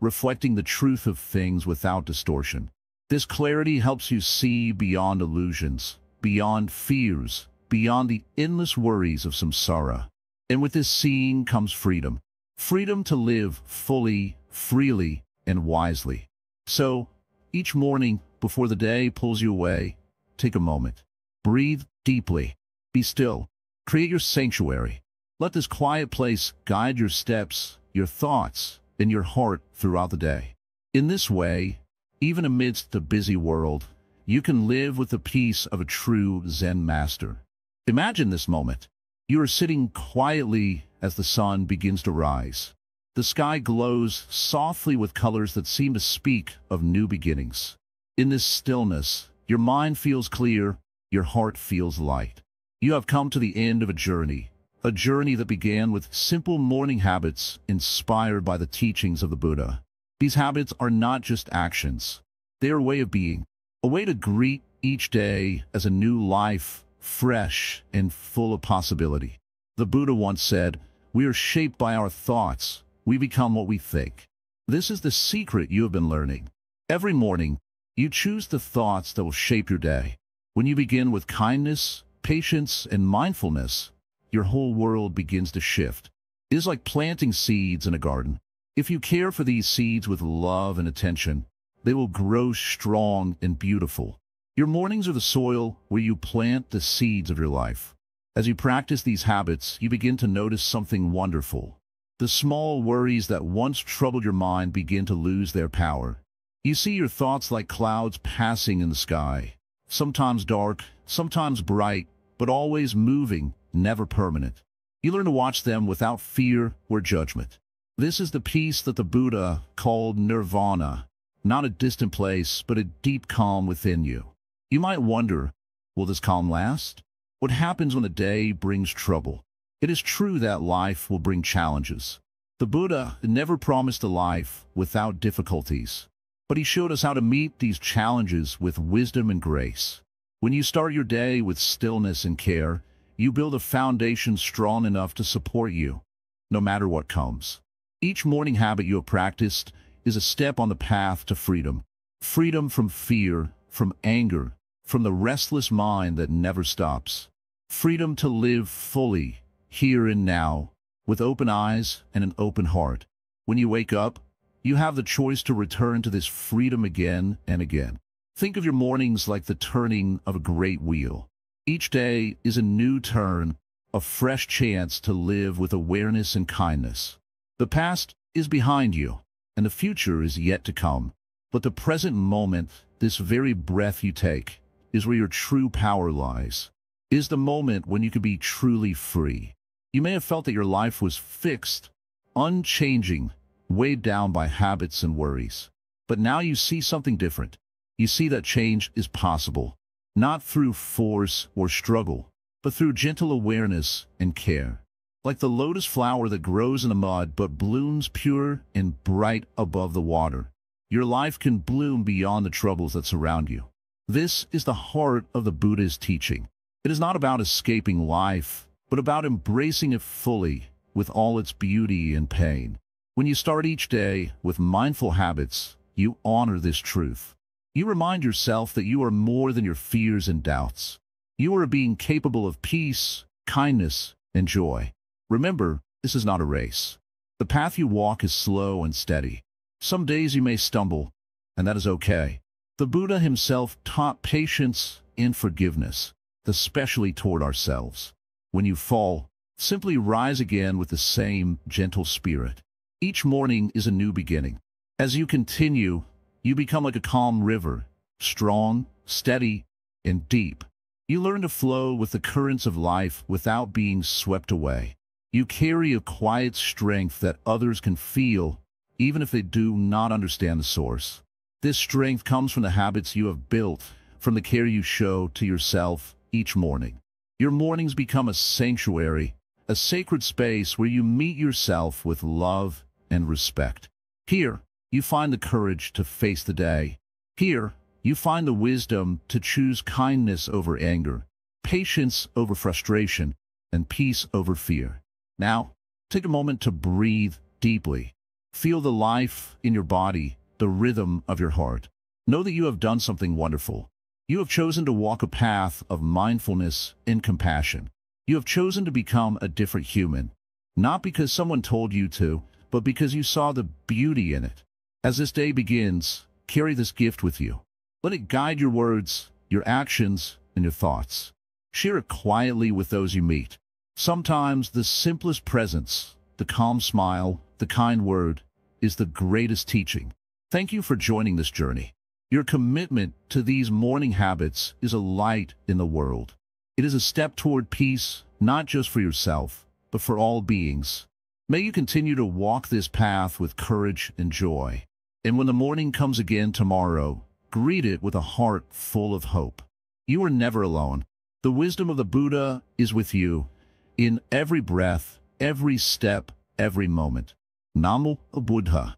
Speaker 1: reflecting the truth of things without distortion. This clarity helps you see beyond illusions, beyond fears, beyond the endless worries of samsara. And with this seeing comes freedom. Freedom to live fully, freely, and wisely. So, each morning, before the day pulls you away, take a moment. Breathe deeply. Be still. Create your sanctuary. Let this quiet place guide your steps, your thoughts, and your heart throughout the day. In this way, Even amidst the busy world, you can live with the peace of a true Zen master. Imagine this moment. You are sitting quietly as the sun begins to rise. The sky glows softly with colors that seem to speak of new beginnings. In this stillness, your mind feels clear, your heart feels light. You have come to the end of a journey that began with simple morning habits inspired by the teachings of the Buddha. These habits are not just actions. They are a way of being, a way to greet each day as a new life, fresh and full of possibility. The Buddha once said, "We are shaped by our thoughts. We become what we think." This is the secret you have been learning. Every morning, you choose the thoughts that will shape your day. When you begin with kindness, patience, and mindfulness, your whole world begins to shift. It is like planting seeds in a garden. If you care for these seeds with love and attention, they will grow strong and beautiful. Your mornings are the soil where you plant the seeds of your life. As you practice these habits, you begin to notice something wonderful. The small worries that once troubled your mind begin to lose their power. You see your thoughts like clouds passing in the sky, sometimes dark, sometimes bright, but always moving, never permanent. You learn to watch them without fear or judgment. This is the peace that the Buddha called nirvana, not a distant place, but a deep calm within you. You might wonder, will this calm last? What happens when a day brings trouble? It is true that life will bring challenges. The Buddha never promised a life without difficulties, but he showed us how to meet these challenges with wisdom and grace. When you start your day with stillness and care, you build a foundation strong enough to support you, no matter what comes. Each morning habit you have practiced is a step on the path to freedom. Freedom from fear, from anger, from the restless mind that never stops. Freedom to live fully, here and now, with open eyes and an open heart. When you wake up, you have the choice to return to this freedom again and again. Think of your mornings like the turning of a great wheel. Each day is a new turn, a fresh chance to live with awareness and kindness. The past is behind you, and the future is yet to come. But the present moment, this very breath you take, is where your true power lies. It is the moment when you can be truly free. You may have felt that your life was fixed, unchanging, weighed down by habits and worries. But now you see something different. You see that change is possible, not through force or struggle, but through gentle awareness and care. Like the lotus flower that grows in the mud but blooms pure and bright above the water, your life can bloom beyond the troubles that surround you. This is the heart of the Buddha's teaching. It is not about escaping life, but about embracing it fully, with all its beauty and pain. When you start each day with mindful habits, you honor this truth. You remind yourself that you are more than your fears and doubts. You are a being capable of peace, kindness, and joy. Remember, this is not a race. The path you walk is slow and steady. Some days you may stumble, and that is okay. The Buddha himself taught patience and forgiveness, especially toward ourselves. When you fall, simply rise again with the same gentle spirit. Each morning is a new beginning. As you continue, you become like a calm river, strong, steady, and deep. You learn to flow with the currents of life without being swept away. You carry a quiet strength that others can feel, even if they do not understand the source. This strength comes from the habits you have built, from the care you show to yourself each morning. Your mornings become a sanctuary, a sacred space where you meet yourself with love and respect. Here, you find the courage to face the day. Here, you find the wisdom to choose kindness over anger, patience over frustration, and peace over fear. Now, take a moment to breathe deeply. Feel the life in your body, the rhythm of your heart. Know that you have done something wonderful. You have chosen to walk a path of mindfulness and compassion. You have chosen to become a different human, not because someone told you to, but because you saw the beauty in it. As this day begins, carry this gift with you. Let it guide your words, your actions, and your thoughts. Share it quietly with those you meet. Sometimes the simplest presence, the calm smile, the kind word, is the greatest teaching. Thank you for joining this journey. Your commitment to these morning habits is a light in the world. It is a step toward peace, not just for yourself, but for all beings. May you continue to walk this path with courage and joy. And when the morning comes again tomorrow, greet it with a heart full of hope. You are never alone. The wisdom of the Buddha is with you, in every breath, every step, every moment. Namo Buddha.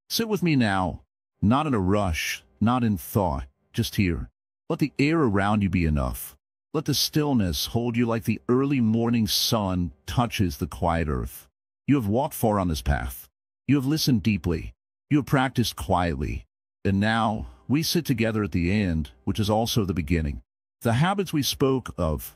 Speaker 1: Sit with me now, not in a rush, not in thought, just here. Let the air around you be enough. Let the stillness hold you like the early morning sun touches the quiet earth. You have walked far on this path. You have listened deeply. You have practiced quietly. And now, we sit together at the end, which is also the beginning. The habits we spoke of,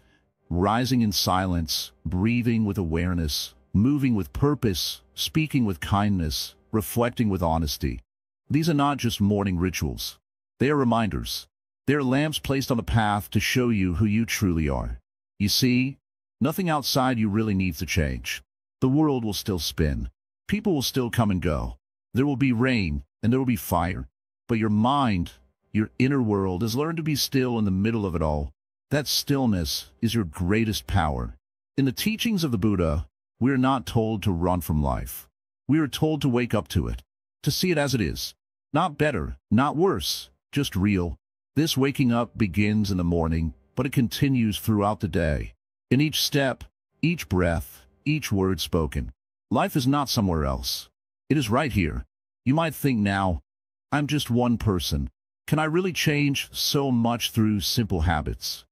Speaker 1: rising in silence, breathing with awareness, moving with purpose, speaking with kindness, reflecting with honesty. These are not just morning rituals. They are reminders. They are lamps placed on the path to show you who you truly are. You see, nothing outside you really needs to change. The world will still spin. People will still come and go. There will be rain, and there will be fire. But your mind, your inner world, has learned to be still in the middle of it all. That stillness is your greatest power. In the teachings of the Buddha, we are not told to run from life. We are told to wake up to it, to see it as it is. Not better, not worse, just real. This waking up begins in the morning, but it continues throughout the day. In each step, each breath, each word spoken. Life is not somewhere else. It is right here. You might think now, I'm just one person. Can I really change so much through simple habits?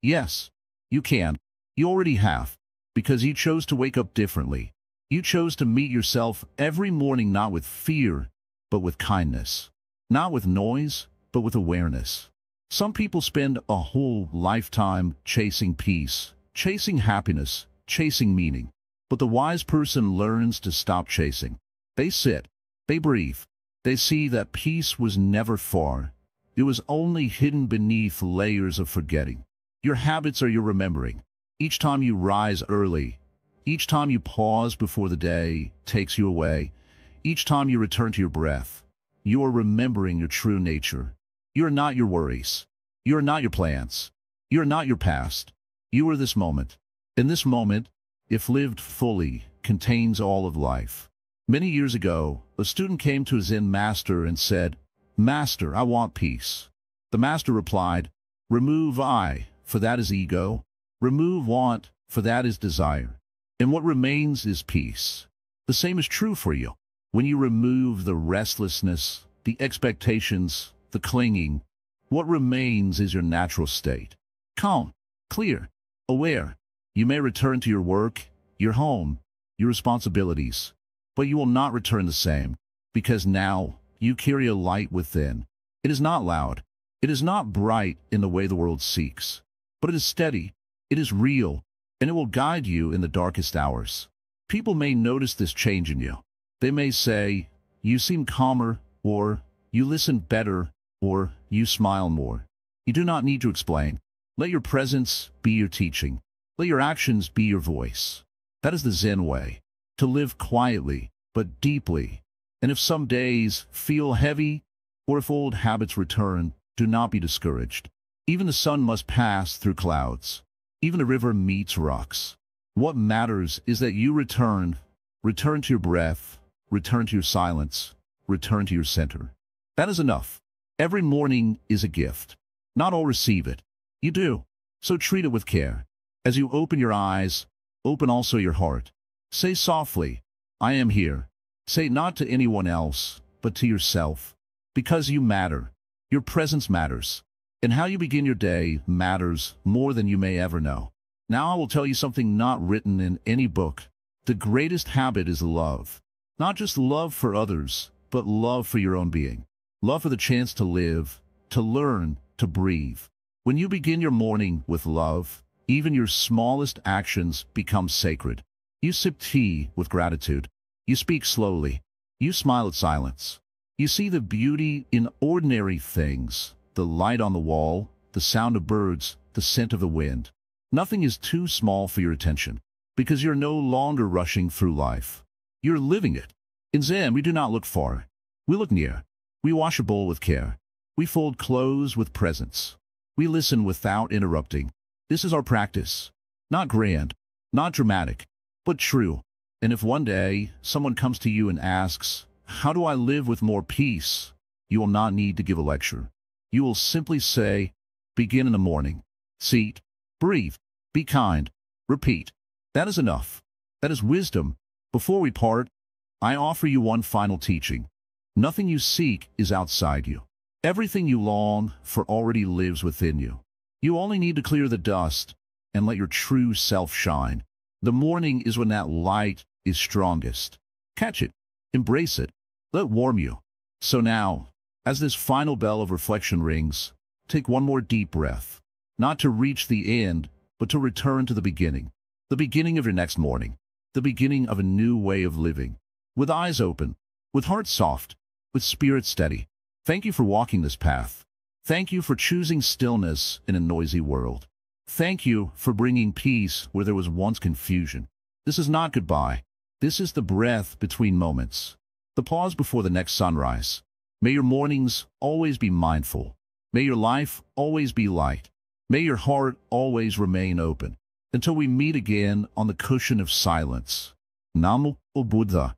Speaker 1: Yes, you can. You already have, because you chose to wake up differently. You chose to meet yourself every morning not with fear, but with kindness. Not with noise, but with awareness. Some people spend a whole lifetime chasing peace, chasing happiness, chasing meaning. But the wise person learns to stop chasing. They sit, they breathe, they see that peace was never far. It was only hidden beneath layers of forgetting. Your habits are your remembering. Each time you rise early, each time you pause before the day takes you away, each time you return to your breath, you are remembering your true nature. You are not your worries. You are not your plans. You are not your past. You are this moment. And this moment, if lived fully, contains all of life. Many years ago, a student came to a Zen master and said, "Master, I want peace." The master replied, "Remove I, for that is ego. Remove want, for that is desire. And what remains is peace." The same is true for you. When you remove the restlessness, the expectations, the clinging, what remains is your natural state. Calm, clear, aware. You may return to your work, your home, your responsibilities, but you will not return the same, because now you carry a light within. It is not loud. It is not bright in the way the world seeks, but it is steady. It is real, and it will guide you in the darkest hours. People may notice this change in you. They may say, "You seem calmer," or "You listen better," or "You smile more." You do not need to explain. Let your presence be your teaching. Let your actions be your voice. That is the Zen way, to live quietly, but deeply. And if some days feel heavy, or if old habits return, do not be discouraged. Even the sun must pass through clouds. Even a river meets rocks. What matters is that you return to your breath, return to your silence, return to your center. That is enough. Every morning is a gift. Not all receive it. You do. So treat it with care. As you open your eyes, open also your heart. Say softly, "I am here." Say it not to anyone else, but to yourself. Because you matter. Your presence matters. And how you begin your day matters more than you may ever know. Now I will tell you something not written in any book. The greatest habit is love. Not just love for others, but love for your own being. Love for the chance to live, to learn, to breathe. When you begin your morning with love, even your smallest actions become sacred. You sip tea with gratitude. You speak slowly. You smile at silence. You see the beauty in ordinary things, the light on the wall, the sound of birds, the scent of the wind. Nothing is too small for your attention, because you're no longer rushing through life. You're living it. In Zen, we do not look far. We look near. We wash a bowl with care. We fold clothes with presence. We listen without interrupting. This is our practice. Not grand, not dramatic, but true. And if one day someone comes to you and asks, "How do I live with more peace?" you will not need to give a lecture. You will simply say, "Begin in the morning. Sit, breathe, be kind, repeat." That is enough. That is wisdom. Before we part, I offer you one final teaching. Nothing you seek is outside you. Everything you long for already lives within you. You only need to clear the dust and let your true self shine. The morning is when that light is strongest. Catch it, embrace it, let it warm you. So now, as this final bell of reflection rings, take one more deep breath, not to reach the end, but to return to the beginning of your next morning, the beginning of a new way of living, with eyes open, with heart soft, with spirit steady. Thank you for walking this path. Thank you for choosing stillness in a noisy world. Thank you for bringing peace where there was once confusion. This is not goodbye. This is the breath between moments, the pause before the next sunrise. May your mornings always be mindful. May your life always be light. May your heart always remain open. Until we meet again on the cushion of silence. Namo Buddha.